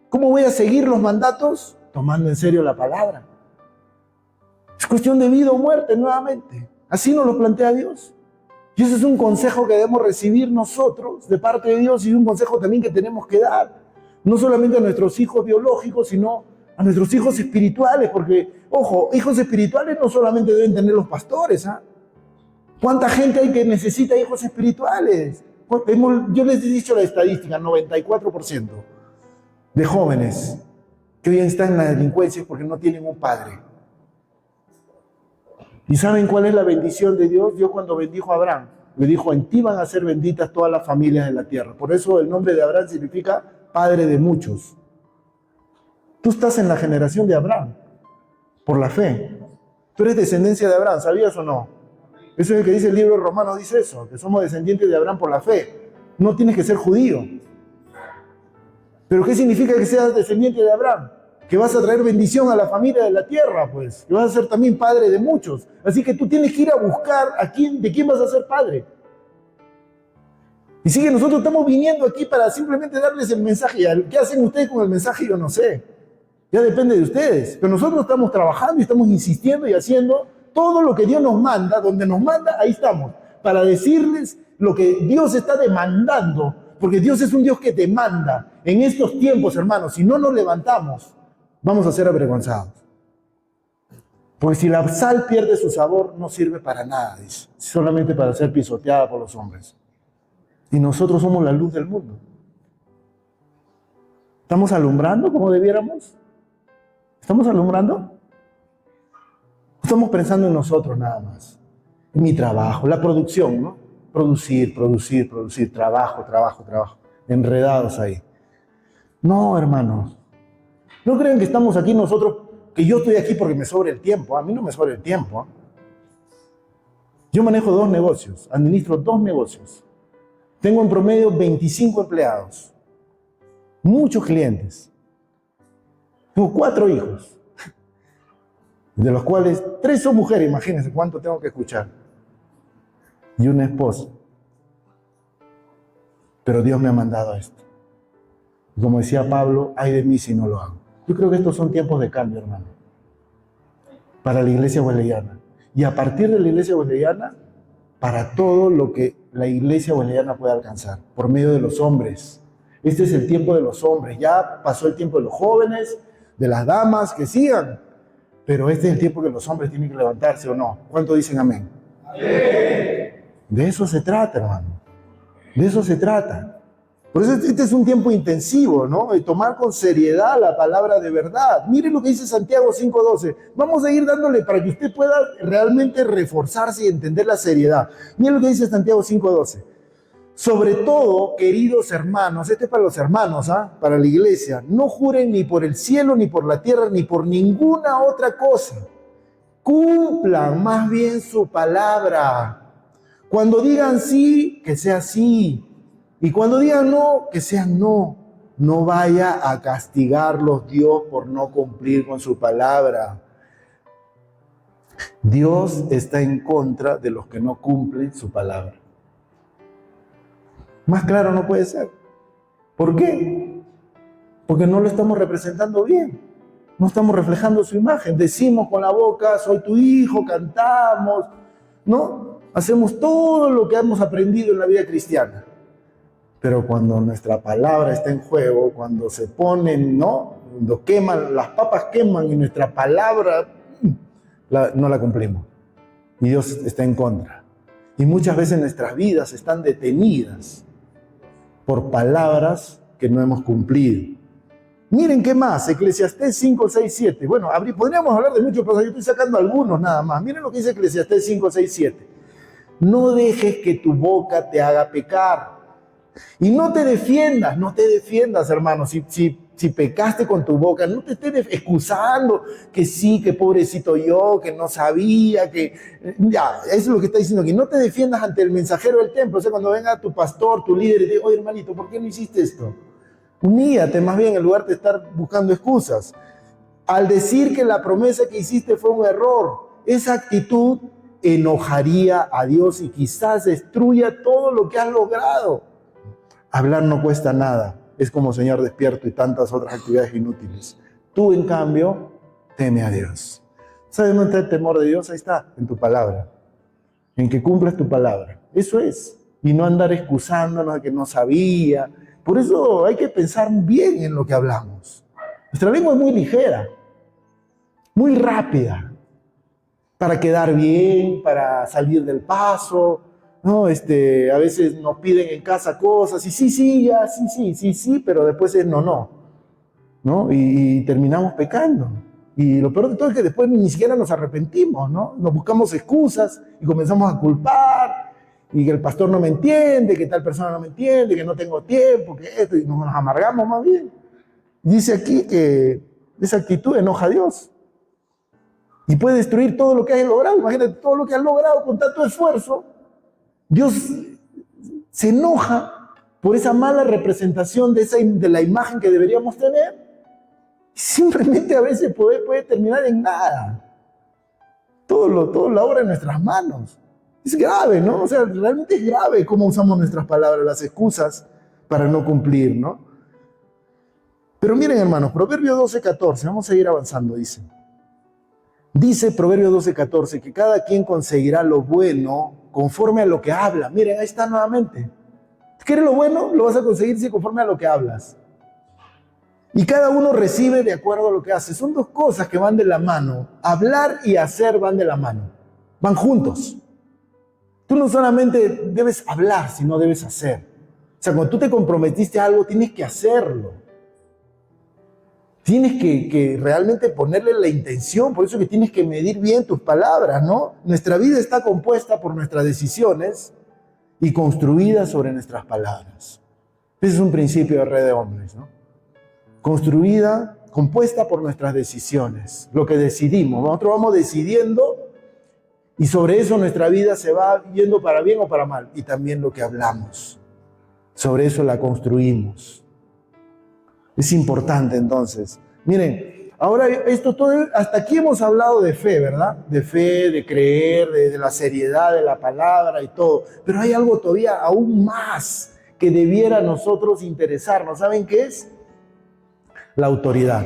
A: ¿Cómo voy a seguir los mandatos? Tomando en serio la palabra. Es cuestión de vida o muerte nuevamente. Así nos lo plantea Dios. Y ese es un consejo que debemos recibir nosotros de parte de Dios, y un consejo también que tenemos que dar. No solamente a nuestros hijos biológicos, sino a nuestros hijos espirituales, porque, ojo, hijos espirituales no solamente deben tener los pastores, ¿ah? ¿Cuánta gente hay que necesita hijos espirituales? Yo les he dicho la estadística, 94% de jóvenes que hoy están en la delincuencia es porque no tienen un padre. ¿Y saben cuál es la bendición de Dios? Dios, cuando bendijo a Abraham, le dijo, en ti van a ser benditas todas las familias de la tierra. Por eso el nombre de Abraham significa padre de muchos. Tú estás en la generación de Abraham, por la fe. Tú eres descendencia de Abraham, ¿sabías o no? Eso es lo que dice el libro de Romanos, dice eso, que somos descendientes de Abraham por la fe. No tienes que ser judío. ¿Pero qué significa que seas descendiente de Abraham? Que vas a traer bendición a la familia de la tierra, pues. Que vas a ser también padre de muchos. Así que tú tienes que ir a buscar de quién vas a ser padre. Y sí que nosotros estamos viniendo aquí para simplemente darles el mensaje. ¿Qué hacen ustedes con el mensaje? Yo no sé. Ya depende de ustedes. Pero nosotros estamos trabajando y estamos insistiendo y haciendo todo lo que Dios nos manda. Donde nos manda, ahí estamos. Para decirles lo que Dios está demandando. Porque Dios es un Dios que demanda. En estos tiempos, hermanos, si no nos levantamos, vamos a ser avergonzados. Porque si la sal pierde su sabor, no sirve para nada, dice. Solamente para ser pisoteada por los hombres. Y nosotros somos la luz del mundo. ¿Estamos alumbrando como debiéramos? ¿Estamos alumbrando? Estamos pensando en nosotros nada más. En mi trabajo, la producción, ¿no? Producir, trabajo. Enredados ahí. No, hermanos. No crean que estamos aquí nosotros, que yo estoy aquí porque me sobra el tiempo. A mí no me sobra el tiempo. Yo manejo 2 negocios, administro 2 negocios. Tengo en promedio 25 empleados. Muchos clientes. Tengo 4 hijos. De los cuales 3 son mujeres, imagínense cuánto tengo que escuchar. Y una esposa. Pero Dios me ha mandado a esto. Como decía Pablo, ay de mí si no lo hago. Yo creo que estos son tiempos de cambio, hermano. Para la iglesia wesleyana. Y a partir de la iglesia wesleyana, para todo lo que la iglesia wesleyana puede alcanzar. Por medio de los hombres. Este es el tiempo de los hombres. Ya pasó el tiempo de los jóvenes, de las damas, que sigan. Pero este es el tiempo que los hombres tienen que levantarse, ¿o no? ¿Cuánto dicen amén? Amén. De eso se trata, hermano. De eso se trata. Por eso este es un tiempo intensivo, ¿no? De tomar con seriedad la palabra de verdad. Miren lo que dice Santiago 5:12. Vamos a ir dándole para que usted pueda realmente reforzarse y entender la seriedad. Miren lo que dice Santiago 5:12. Sobre todo, queridos hermanos, este es para los hermanos, para la iglesia, no juren ni por el cielo, ni por la tierra, ni por ninguna otra cosa. Cumplan más bien su palabra. Cuando digan sí, que sea sí. Y cuando digan no, que sean no. No vaya a castigarlos Dios por no cumplir con su palabra. Dios está en contra de los que no cumplen su palabra. Más claro no puede ser. ¿Por qué? Porque no lo estamos representando bien. No estamos reflejando su imagen. Decimos con la boca, soy tu hijo, cantamos, ¿no? Hacemos todo lo que hemos aprendido en la vida cristiana. Pero cuando nuestra palabra está en juego, cuando se ponen, ¿no? Cuando queman, las papas queman y nuestra palabra no la cumplimos. Y Dios está en contra. Y muchas veces nuestras vidas están detenidas por palabras que no hemos cumplido. Miren qué más, Eclesiastés 5, 6, 7. Bueno, podríamos hablar de muchos, pero yo estoy sacando algunos nada más. Miren lo que dice Eclesiastés 5, 6, 7. No dejes que tu boca te haga pecar. Y no te defiendas, hermano. Si pecaste con tu boca, no te estés excusando que sí, que pobrecito yo, que no sabía, que... Ya, eso es lo que está diciendo aquí. No te defiendas ante el mensajero del templo. O sea, cuando venga tu pastor, tu líder y te diga, oye, hermanito, ¿por qué no hiciste esto? Humíllate más bien en lugar de estar buscando excusas. Al decir que la promesa que hiciste fue un error, esa actitud enojaría a Dios y quizás destruya todo lo que has logrado. Hablar no cuesta nada. Es como soñar despierto y tantas otras actividades inútiles. Tú, en cambio, teme a Dios. ¿Sabes dónde está el temor de Dios? Ahí está, en tu palabra. En que cumples tu palabra. Eso es. Y no andar excusándonos de que no sabía. Por eso hay que pensar bien en lo que hablamos. Nuestra lengua es muy ligera, muy rápida, para quedar bien, para salir del paso, ¿no? A veces nos piden en casa cosas, y sí, pero después es no. Y terminamos pecando. Y lo peor de todo es que después ni siquiera nos arrepentimos, ¿no? Nos buscamos excusas y comenzamos a culpar, y que el pastor no me entiende, que tal persona no me entiende, que no tengo tiempo, que esto, y nos amargamos más bien. Dice aquí que esa actitud enoja a Dios. y puede destruir todo lo que has logrado. Imagínate todo lo que has logrado con tanto esfuerzo. Dios se enoja por esa mala representación de la imagen que deberíamos tener. Simplemente a veces puede terminar en nada. Todo la obra en nuestras manos. Es grave, ¿no? O sea, realmente es grave cómo usamos nuestras palabras, las excusas para no cumplir, ¿no? Pero miren, hermanos, Proverbios 12:14, vamos a seguir avanzando, dice. Dice Proverbios 12:14 que cada quien conseguirá lo bueno conforme a lo que habla. Miren, ahí está nuevamente. ¿Quieres lo bueno? Lo vas a conseguir si conforme a lo que hablas. Y cada uno recibe de acuerdo a lo que hace. Son dos cosas que van de la mano. Hablar y hacer van de la mano. Van juntos. Tú no solamente debes hablar, sino debes hacer. O sea, cuando tú te comprometiste a algo, tienes que hacerlo. Tienes que realmente ponerle la intención. Por eso que tienes que medir bien tus palabras, ¿no? Nuestra vida está compuesta por nuestras decisiones y construida sobre nuestras palabras. Ese es un principio de Red de Hombres, ¿no? Compuesta por nuestras decisiones, lo que decidimos. Nosotros vamos decidiendo y sobre eso nuestra vida se va yendo para bien o para mal. Y también lo que hablamos, sobre eso la construimos. Es importante entonces. Miren, ahora esto todo, hasta aquí hemos hablado de fe, ¿verdad? De fe, de creer, de la seriedad de la palabra y todo. Pero hay algo todavía aún más que debiera a nosotros interesarnos. ¿Saben qué es? La autoridad.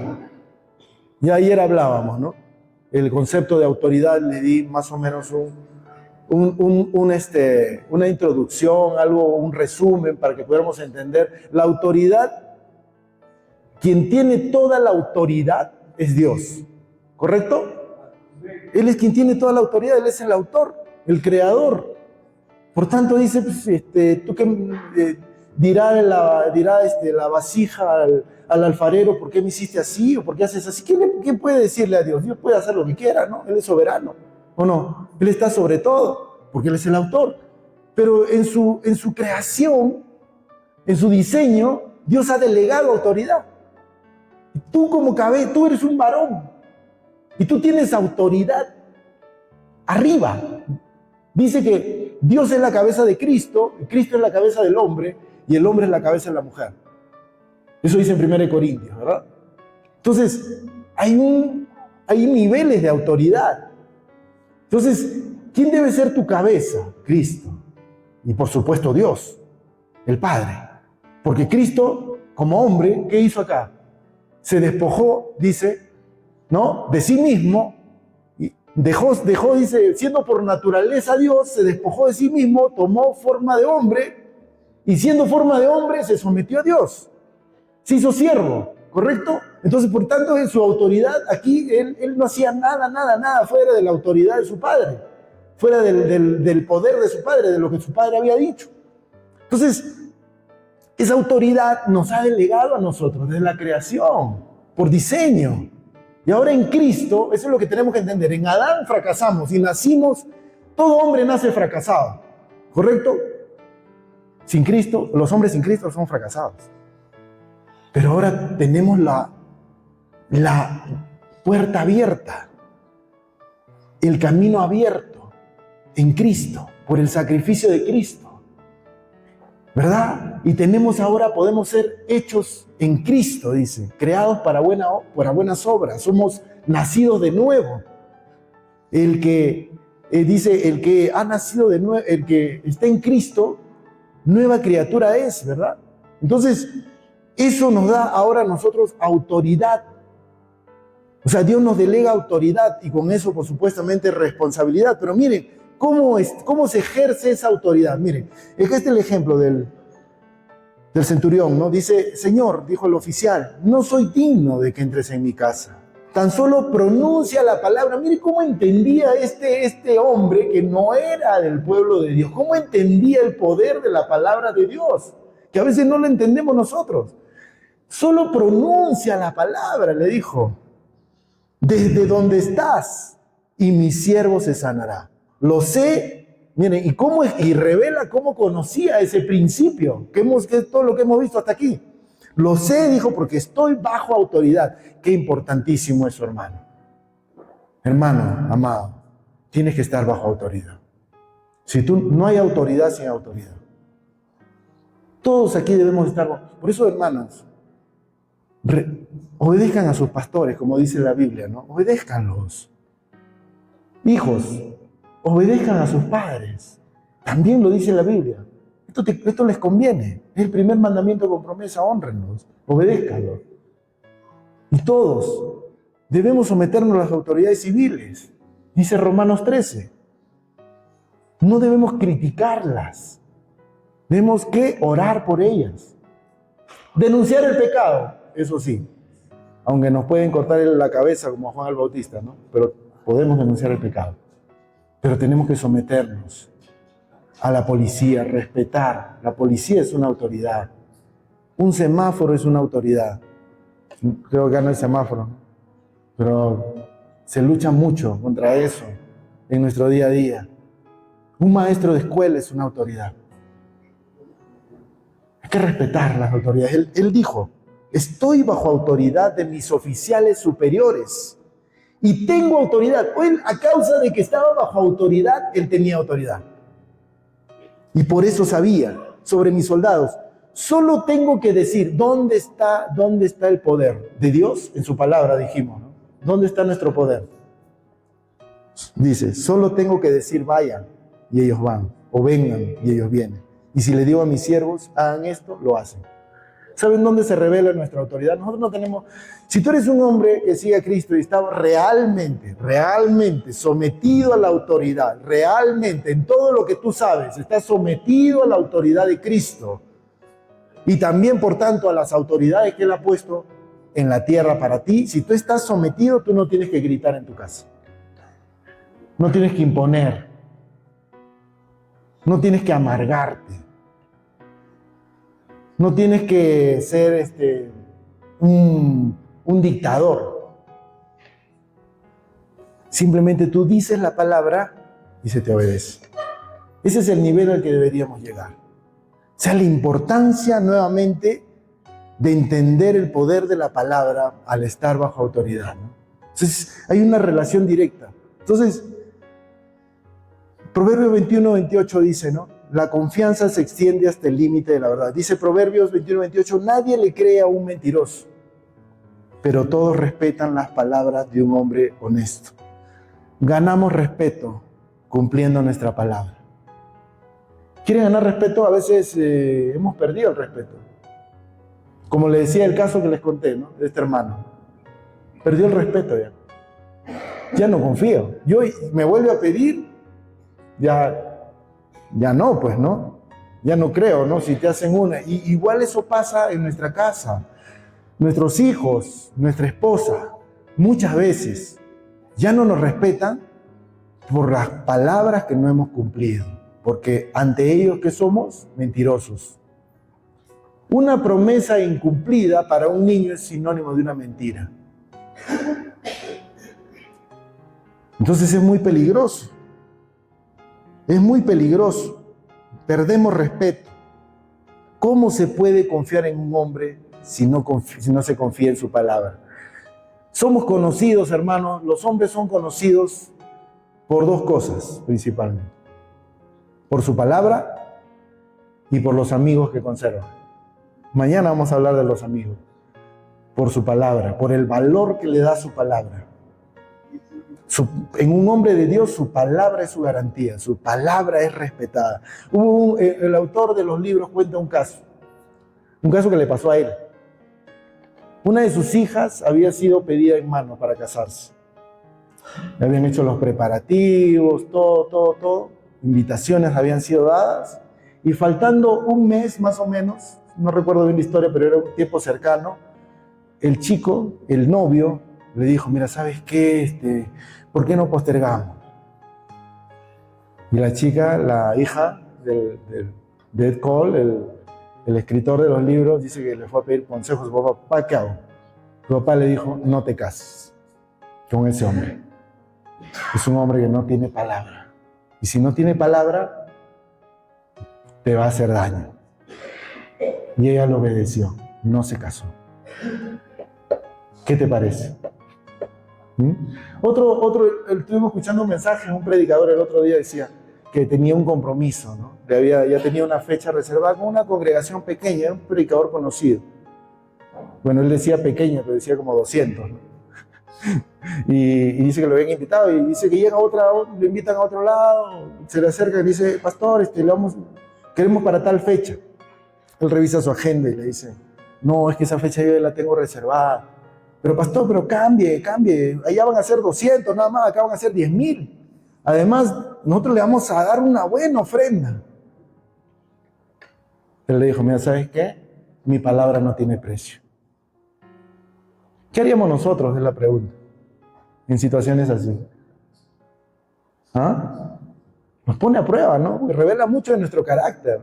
A: Ya ayer hablábamos, ¿no? El concepto de autoridad le di más o menos una introducción, un resumen para que pudiéramos entender. La autoridad, quien tiene toda la autoridad es Dios, ¿correcto? Él es quien tiene toda la autoridad, Él es el autor, el creador. Por tanto dice, pues, tú que dirá la vasija al alfarero, ¿por qué me hiciste así? ¿O por qué haces así? ¿Quién puede decirle a Dios? Dios puede hacer lo que quiera, ¿no? Él es soberano, ¿o no? Él está sobre todo, porque Él es el autor. Pero en su creación, en su diseño, Dios ha delegado autoridad. Y tú como cabeza, tú eres un varón, y tú tienes autoridad arriba. Dice que Dios es la cabeza de Cristo, Cristo es la cabeza del hombre, y el hombre es la cabeza de la mujer. Eso dice en 1 Corintios, ¿verdad? Entonces, hay niveles de autoridad. Entonces, ¿quién debe ser tu cabeza? Cristo. Y por supuesto Dios, el Padre. Porque Cristo, como hombre, ¿qué hizo acá? Se despojó, dice, ¿no? De sí mismo. Y dejó, dice, siendo por naturaleza Dios, se despojó de sí mismo, tomó forma de hombre, y siendo forma de hombre, se sometió a Dios. Se hizo siervo, ¿correcto? Entonces, por tanto, en su autoridad, aquí él no hacía nada fuera de la autoridad de su padre, fuera del poder de su padre, de lo que su padre había dicho. Entonces, esa autoridad nos ha delegado a nosotros desde la creación, por diseño. Y ahora en Cristo, eso es lo que tenemos que entender. En Adán fracasamos y nacimos, todo hombre nace fracasado, ¿correcto? Sin Cristo, los hombres sin Cristo son fracasados. Pero ahora tenemos la puerta abierta, el camino abierto en Cristo, por el sacrificio de Cristo, ¿verdad? Y podemos ser hechos en Cristo, dice, creados para buenas obras, somos nacidos de nuevo. El que ha nacido de nuevo, el que está en Cristo, nueva criatura es, ¿verdad? Entonces, eso nos da ahora a nosotros autoridad. O sea, Dios nos delega autoridad y con eso, por supuestamente, responsabilidad. Pero miren, ¿cómo se ejerce esa autoridad? Miren, este es el ejemplo del centurión, ¿no? Dice, Señor, dijo el oficial, no soy digno de que entres en mi casa. Tan solo pronuncia la palabra. Miren cómo entendía este hombre que no era del pueblo de Dios. Cómo entendía el poder de la palabra de Dios, que a veces no lo entendemos nosotros. Solo pronuncia la palabra, le dijo, desde donde estás, y mi siervo se sanará. Lo sé, miren, y revela cómo conocía ese principio, que es todo lo que hemos visto hasta aquí. Lo sé, dijo, porque estoy bajo autoridad. Qué importantísimo eso, hermano. Hermano, amado, tienes que estar bajo autoridad. Si tú, no hay autoridad sin autoridad. Todos aquí debemos estar bajo. Por eso, hermanos, obedezcan a sus pastores, como dice la Biblia, ¿no? Obedézcanlos. Hijos, obedezcan a sus padres. También lo dice la Biblia. Esto les conviene. Es el primer mandamiento con promesa, honrenlos, obedézcanlos. Y todos debemos someternos a las autoridades civiles. Dice Romanos 13. No debemos criticarlas. Tenemos que orar por ellas. Denunciar el pecado, eso sí. Aunque nos pueden cortar la cabeza como a Juan el Bautista, ¿no? Pero podemos denunciar el pecado. Pero tenemos que someternos a la policía, respetar. La policía es una autoridad. Un semáforo es una autoridad. Creo que acá no hay semáforo, ¿no? Pero se lucha mucho contra eso en nuestro día a día. Un maestro de escuela es una autoridad. Hay que respetar las autoridades. Él dijo, estoy bajo autoridad de mis oficiales superiores y tengo autoridad. Él, a causa de que estaba bajo autoridad, él tenía autoridad. Y por eso sabía sobre mis soldados. Solo tengo que decir, ¿dónde está el poder de Dios? En su palabra dijimos, ¿no? ¿Dónde está nuestro poder? Dice, solo tengo que decir, vayan, y ellos van, o vengan, y ellos vienen. Y si le digo a mis siervos, hagan esto, lo hacen. ¿Saben dónde se revela nuestra autoridad? Nosotros no tenemos... Si tú eres un hombre que sigue a Cristo y está realmente sometido a la autoridad, realmente en todo lo que tú sabes, estás sometido a la autoridad de Cristo y también, por tanto, a las autoridades que Él ha puesto en la tierra para ti, si tú estás sometido, tú no tienes que gritar en tu casa. No tienes que imponer. No tienes que amargarte. No tienes que ser un dictador. Simplemente tú dices la palabra y se te obedece. Ese es el nivel al que deberíamos llegar. O sea, la importancia nuevamente de entender el poder de la palabra al estar bajo autoridad, ¿no? Entonces, hay una relación directa. Entonces, Proverbios 21-28 dice, ¿no? La confianza se extiende hasta el límite de la verdad. Dice Proverbios 21-28, nadie le cree a un mentiroso, pero todos respetan las palabras de un hombre honesto. Ganamos respeto cumpliendo nuestra palabra. ¿Quieren ganar respeto? A veces hemos perdido el respeto. Como le decía el caso que les conté, ¿no? De este hermano. Perdió el respeto ya. Ya no confío. Yo me vuelve a pedir, ya no, pues, ¿no? Ya no creo, ¿no? Si te hacen una. Y igual eso pasa en nuestra casa. Nuestros hijos, nuestra esposa, muchas veces ya no nos respetan por las palabras que no hemos cumplido. Porque ante ellos, ¿qué somos? Mentirosos. Una promesa incumplida para un niño es sinónimo de una mentira. Entonces es muy peligroso. Es muy peligroso. Perdemos respeto. ¿Cómo se puede confiar en un hombre si no se confía en su palabra? Somos conocidos, hermanos, los hombres son conocidos por dos cosas principalmente. Por su palabra y por los amigos que conservan. Mañana vamos a hablar de los amigos. Por su palabra, por el valor que le da su palabra. En un hombre de Dios, su palabra es su garantía, su palabra es respetada. El autor de los libros cuenta un caso que le pasó a él. Una de sus hijas había sido pedida en mano para casarse. Le habían hecho los preparativos, todo. Invitaciones habían sido dadas. Y faltando un mes más o menos, no recuerdo bien la historia, pero era un tiempo cercano, el chico, el novio, le dijo, mira, ¿sabes qué? ¿Por qué no postergamos? Y la chica, la hija de Ed Cole, el escritor de los libros, dice que le fue a pedir consejos a su papá. ¿Papá, qué hago? Su papá le dijo, no te cases con ese hombre. Es un hombre que no tiene palabra. Y si no tiene palabra, te va a hacer daño. Y ella lo obedeció, no se casó. ¿Qué te parece? ¿Mm? Estuvimos escuchando un mensaje, un predicador el otro día decía que tenía un compromiso, ¿no? Ya tenía una fecha reservada con una congregación pequeña, un predicador conocido. Bueno, él decía pequeño, pero decía como 200, ¿no? Y dice que lo habían invitado y dice que llega lo invitan a otro lado, se le acerca y dice, pastor, queremos para tal fecha. Él revisa su agenda y le dice, no, es que esa fecha yo ya la tengo reservada. Pero pastor, pero cambie, allá van a ser 200 nada más, acá van a ser 10,000. Además, nosotros le vamos a dar una buena ofrenda. Él le dijo, mira, ¿sabes qué? Mi palabra no tiene precio. ¿Qué haríamos nosotros? Es la pregunta. En situaciones así. ¿Ah? Nos pone a prueba, ¿no? Revela mucho de nuestro carácter.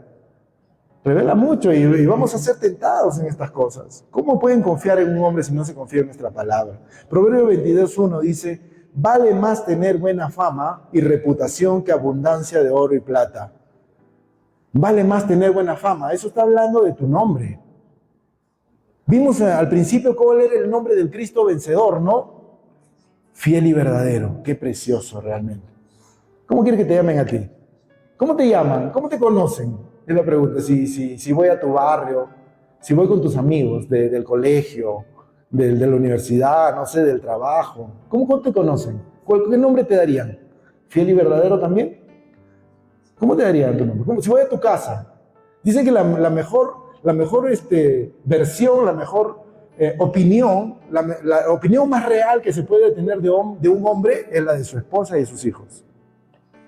A: Revela mucho y vamos a ser tentados en estas cosas. ¿Cómo pueden confiar en un hombre si no se confía en nuestra palabra? Proverbio 22:1 dice, vale más tener buena fama y reputación que abundancia de oro y plata. Vale más tener buena fama. Eso está hablando de tu nombre. Vimos al principio cuál era el nombre del Cristo vencedor, ¿no? Fiel y verdadero. Qué precioso realmente. ¿Cómo quieres que te llamen a ti? ¿Cómo te llaman? ¿Cómo te conocen? Es la pregunta. Si voy a tu barrio, si voy con tus amigos del colegio, de la universidad, no sé, del trabajo. ¿Cómo te conocen? ¿Qué nombre te darían? ¿Fiel y verdadero también? ¿Cómo te darían tu nombre? Si voy a tu casa. Dicen que la mejor versión, la mejor opinión, la opinión más real que se puede tener de un hombre es la de su esposa y de sus hijos.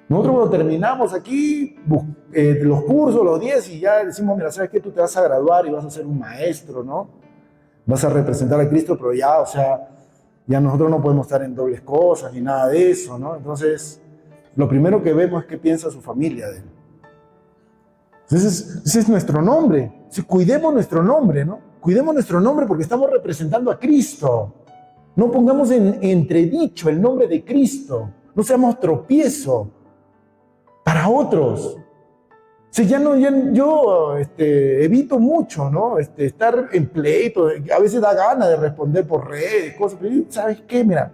A: Nosotros cuando terminamos aquí los cursos, los 10, y ya decimos, mira, ¿sabes qué? Tú te vas a graduar y vas a ser un maestro, ¿no? Vas a representar a Cristo, pero ya, o sea, ya nosotros no podemos estar en dobles cosas ni nada de eso, ¿no? Entonces, lo primero que vemos es qué piensa su familia de él. Entonces, ese es nuestro nombre. Cuidemos nuestro nombre, ¿no? Cuidemos nuestro nombre porque estamos representando a Cristo. No pongamos en entredicho el nombre de Cristo. No seamos tropiezo para otros. Yo evito mucho, ¿no? Estar en pleito. A veces da ganas de responder por redes, cosas. Pero ¿sabes qué? Mira,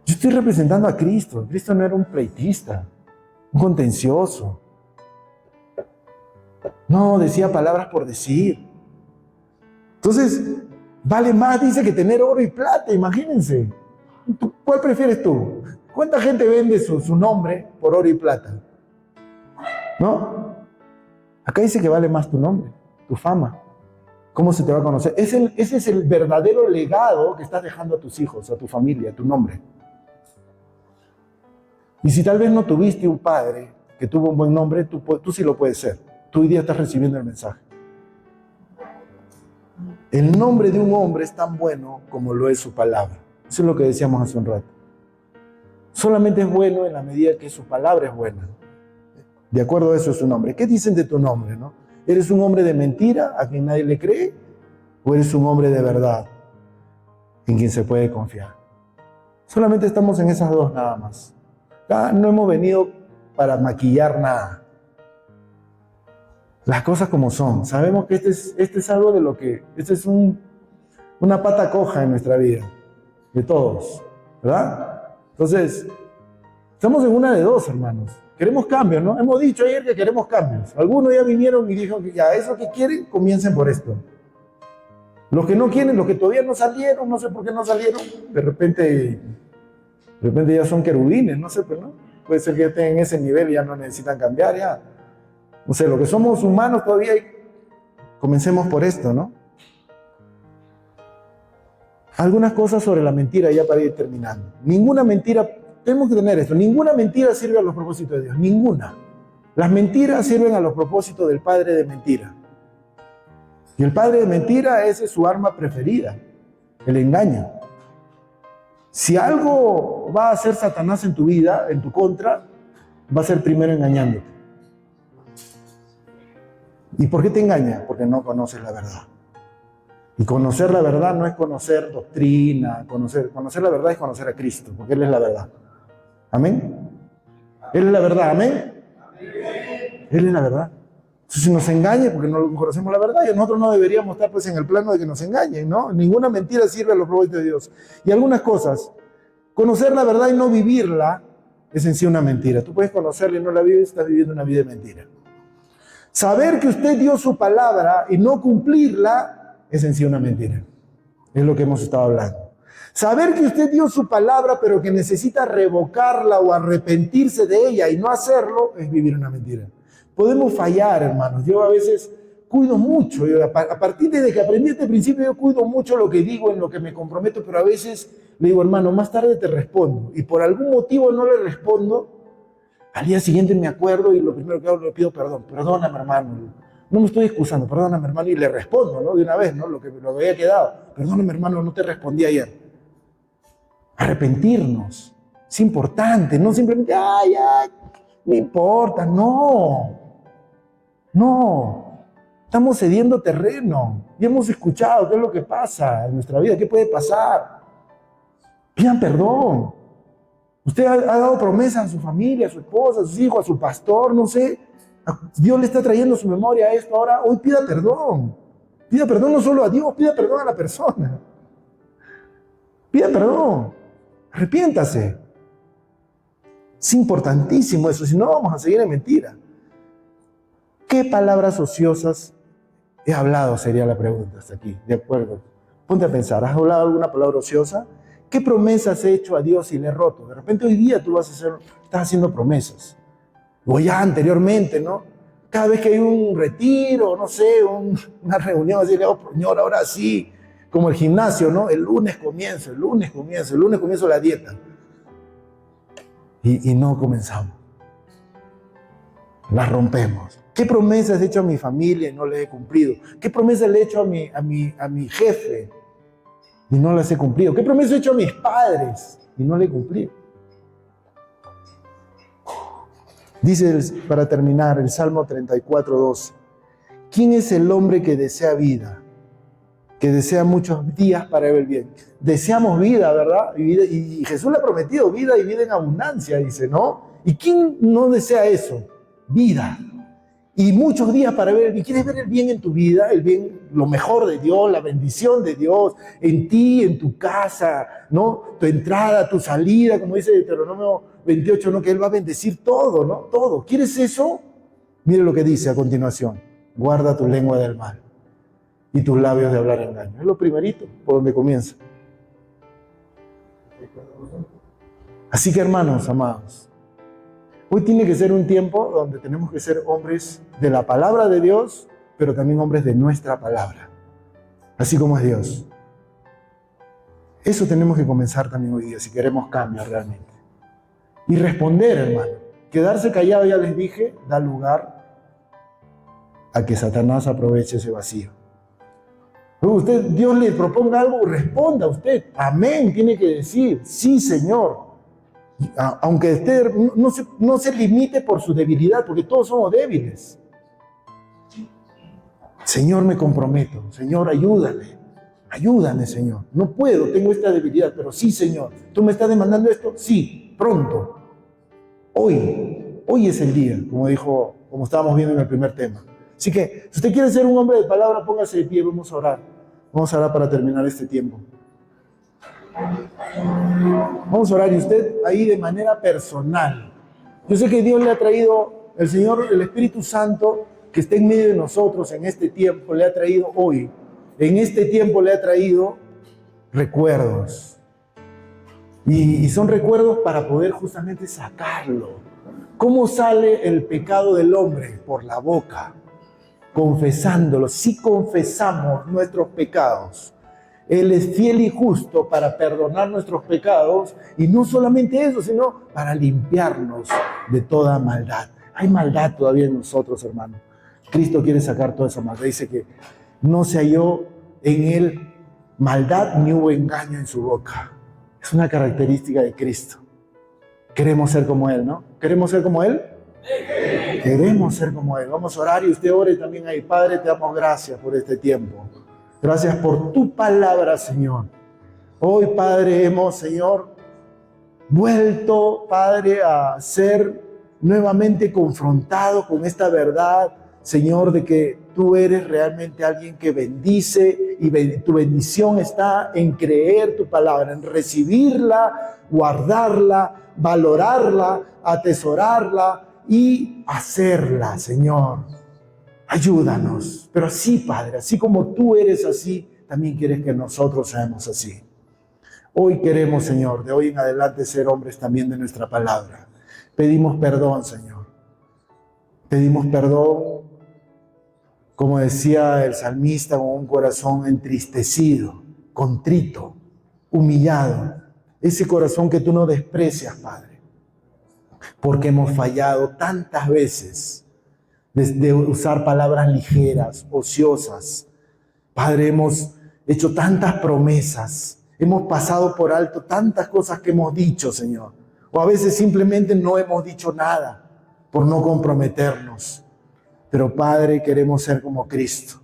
A: yo estoy representando a Cristo. Cristo no era un pleitista, un contencioso. No, decía palabras por decir. Entonces, vale más, dice, que tener oro y plata, imagínense. ¿Cuál prefieres tú? ¿Cuánta gente vende su nombre por oro y plata? ¿No? Acá dice que vale más tu nombre, tu fama. ¿Cómo se te va a conocer? Ese es el verdadero legado que estás dejando a tus hijos, a tu familia, tu nombre. Y si tal vez no tuviste un padre que tuvo un buen nombre, tú sí lo puedes ser. Tú hoy día estás recibiendo el mensaje. El nombre de un hombre es tan bueno como lo es su palabra. Eso es lo que decíamos hace un rato. Solamente es bueno en la medida que su palabra es buena. De acuerdo a eso es su nombre. ¿Qué dicen de tu nombre, no? ¿Eres un hombre de mentira a quien nadie le cree? ¿O eres un hombre de verdad en quien se puede confiar? Solamente estamos en esas dos nada más. No hemos venido para maquillar nada. Las cosas como son. Sabemos que este es algo de lo que... Este es una pata coja en nuestra vida. De todos. ¿Verdad? Entonces, estamos en una de dos, hermanos. Queremos cambios, ¿no? Hemos dicho ayer que queremos cambios. Algunos ya vinieron y dijeron que ya, eso que quieren, comiencen por esto. Los que no quieren, los que todavía no salieron, no sé por qué no salieron, de repente ya son querubines, no sé, pero no. Puede ser que ya estén en ese nivel y ya no necesitan cambiar, ya. No sé, lo que somos humanos todavía, comencemos por esto, ¿no? Algunas cosas sobre la mentira ya para ir terminando. Ninguna mentira, tenemos que tener esto, ninguna mentira sirve a los propósitos de Dios, ninguna. Las mentiras sirven a los propósitos del padre de mentira. Y el padre de mentira, esa es su arma preferida, el engaño. Si algo va a hacer Satanás en tu vida, en tu contra, va a ser primero engañándote. ¿Y por qué te engaña? Porque no conoces la verdad. Y conocer la verdad no es conocer doctrina, conocer la verdad es conocer a Cristo, porque Él es la verdad. ¿Amén? Él es la verdad, ¿amén? Él es la verdad. Si nos engaña porque no conocemos la verdad, y nosotros no deberíamos estar pues en el plano de que nos engañen, ¿no? Ninguna mentira sirve a los propósitos de Dios. Y algunas cosas, conocer la verdad y no vivirla es en sí una mentira. Tú puedes conocerla y no la vives, estás viviendo una vida de mentira. Saber que usted dio su palabra y no cumplirla es en sí una mentira. Es lo que hemos estado hablando. Saber que usted dio su palabra pero que necesita revocarla o arrepentirse de ella y no hacerlo es vivir una mentira. Podemos fallar, hermanos. Yo a veces cuido mucho. A partir de que aprendí este principio, yo cuido mucho lo que digo, en lo que me comprometo, pero a veces le digo, hermano, más tarde te respondo. Y por algún motivo no le respondo. Al día siguiente me acuerdo y lo primero que hago le pido perdón. Perdóname, hermano. No me estoy excusando. Perdóname, hermano. Y le respondo, ¿no? De una vez, ¿no? Lo que había quedado. Perdóname, hermano, no te respondí ayer. Arrepentirnos. Es importante. No simplemente, ay, no importa. No. No, estamos cediendo terreno y hemos escuchado qué es lo que pasa en nuestra vida, qué puede pasar. Pidan perdón. Usted ha dado promesas a su familia, a su esposa, a sus hijos, a su pastor, no sé. Dios le está trayendo a su memoria esto ahora. Hoy pida perdón. Pida perdón no solo a Dios, pida perdón a la persona. Pida perdón. Arrepiéntase. Es importantísimo eso, si no vamos a seguir en mentira. ¿Qué palabras ociosas he hablado? Sería la pregunta hasta aquí, ¿de acuerdo? Ponte a pensar, ¿has hablado alguna palabra ociosa? ¿Qué promesas he hecho a Dios y le he roto? De repente hoy día tú estás haciendo promesas. O ya anteriormente, ¿no? Cada vez que hay un retiro, no sé, una reunión, así, oh, Señor, ahora sí, como el gimnasio, ¿no? El lunes comienzo la dieta. Y no comenzamos. Las rompemos. ¿Qué promesas he hecho a mi familia y no las he cumplido? ¿Qué promesas le he hecho a mi jefe y no las he cumplido? ¿Qué promesas he hecho a mis padres y no las he cumplido? Dice, para terminar, el Salmo 34:12. ¿Quién es el hombre que desea vida? Que desea muchos días para ver el bien. Deseamos vida, ¿verdad? Y Jesús le ha prometido vida y vida en abundancia, dice, ¿no? ¿Y quién no desea eso? Vida. Y muchos días para ver el bien. ¿Quieres ver el bien en tu vida? El bien, lo mejor de Dios, la bendición de Dios en ti, en tu casa, ¿no? Tu entrada, tu salida, como dice Deuteronomio 28, ¿no? Que Él va a bendecir todo, ¿no? Todo. ¿Quieres eso? Mire lo que dice a continuación. Guarda tu lengua del mal y tus labios de hablar engaño. Es lo primerito, por donde comienza. Así que, hermanos, amados, hoy tiene que ser un tiempo donde tenemos que ser hombres de la palabra de Dios, pero también hombres de nuestra palabra, así como es Dios. Eso tenemos que comenzar también hoy día, si queremos cambiar realmente. Y responder, hermano. Quedarse callado, ya les dije, da lugar a que Satanás aproveche ese vacío. Dios le proponga algo, responda usted. Amén, tiene que decir, sí, Señor. Aunque usted no se limite por su debilidad, porque todos somos débiles. Señor, me comprometo. Señor, ayúdame, Señor. No puedo, tengo esta debilidad, pero sí, Señor. ¿Tú me estás demandando esto? Sí, pronto. Hoy es el día, como estábamos viendo en el primer tema. Así que, si usted quiere ser un hombre de palabra, póngase de pie, vamos a orar. Vamos a orar para terminar este tiempo. Vamos a orar y usted ahí de manera personal. Yo sé que Dios le ha traído, el Señor, el Espíritu Santo, que está en medio de nosotros en este tiempo, le ha traído hoy. En este tiempo le ha traído recuerdos. Y son recuerdos para poder justamente sacarlo. ¿Cómo sale el pecado del hombre? Por la boca. Confesándolo. Si confesamos nuestros pecados, Él es fiel y justo para perdonar nuestros pecados, y no solamente eso, sino para limpiarnos de toda maldad. Hay maldad todavía en nosotros, hermano. Cristo quiere sacar toda esa maldad. Dice que no se halló en Él maldad ni hubo engaño en su boca. Es una característica de Cristo. Queremos ser como Él, ¿no? ¿Queremos ser como Él? Queremos ser como Él. Vamos a orar y usted ore también ahí. Padre, te damos gracias por este tiempo. Gracias por tu palabra, Señor. Hoy, Padre, hemos, Señor, vuelto, Padre, a ser nuevamente confrontados con esta verdad, Señor, de que tú eres realmente alguien que bendice y tu bendición está en creer tu palabra, en recibirla, guardarla, valorarla, atesorarla y hacerla, Señor. Ayúdanos. Pero así, Padre, así como tú eres así, también quieres que nosotros seamos así. Hoy queremos, Señor, de hoy en adelante ser hombres también de nuestra palabra. Pedimos perdón, Señor. Pedimos perdón, como decía el salmista, con un corazón entristecido, contrito, humillado. Ese corazón que tú no desprecias, Padre, porque hemos fallado tantas veces de usar palabras ligeras, ociosas. Padre, hemos hecho tantas promesas, hemos pasado por alto tantas cosas que hemos dicho, Señor. O a veces simplemente no hemos dicho nada por no comprometernos. Pero Padre, queremos ser como Cristo.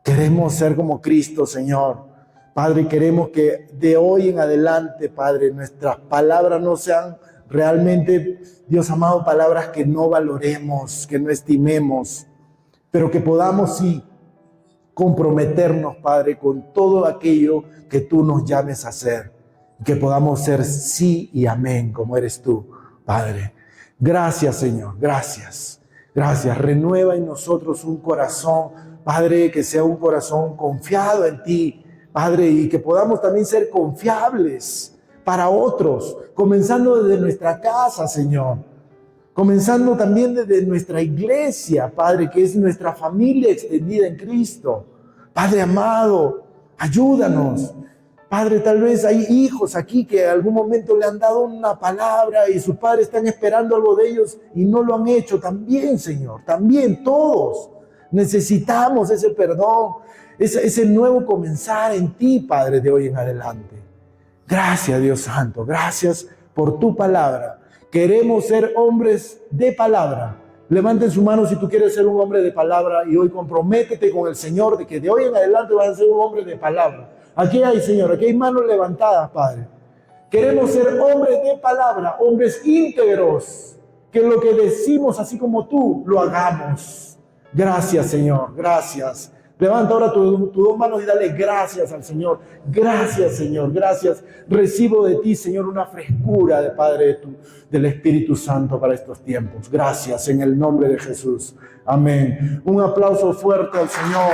A: Queremos ser como Cristo, Señor. Padre, queremos que de hoy en adelante, Padre, nuestras palabras no sean realmente, Dios amado, palabras que no valoremos, que no estimemos, pero que podamos sí comprometernos, Padre, con todo aquello que tú nos llames a hacer. Que podamos ser sí y amén, como eres tú, Padre. Gracias, Señor, gracias. Gracias. Renueva en nosotros un corazón, Padre, que sea un corazón confiado en ti, Padre, y que podamos también ser confiables para otros, comenzando desde nuestra casa, Señor. Comenzando también desde nuestra iglesia, Padre, que es nuestra familia extendida en Cristo. Padre amado, ayúdanos. Padre, tal vez hay hijos aquí que en algún momento le han dado una palabra y sus padres están esperando algo de ellos y no lo han hecho. También, Señor, también todos necesitamos ese perdón, ese nuevo comenzar en ti, Padre, de hoy en adelante. Gracias, Dios Santo, gracias por tu palabra. Queremos ser hombres de palabra. Levanten su mano si tú quieres ser un hombre de palabra y hoy comprométete con el Señor de que de hoy en adelante vas a ser un hombre de palabra. Aquí hay, Señor, aquí hay manos levantadas, Padre. Queremos ser hombres de palabra, hombres íntegros, que lo que decimos así como tú, lo hagamos. Gracias, Señor, gracias. Levanta ahora tus dos manos y dale gracias al Señor. Gracias, Señor, gracias. Recibo de ti, Señor, una frescura de Padre del Espíritu Santo para estos tiempos. Gracias, en el nombre de Jesús. Amén. Un aplauso fuerte al Señor.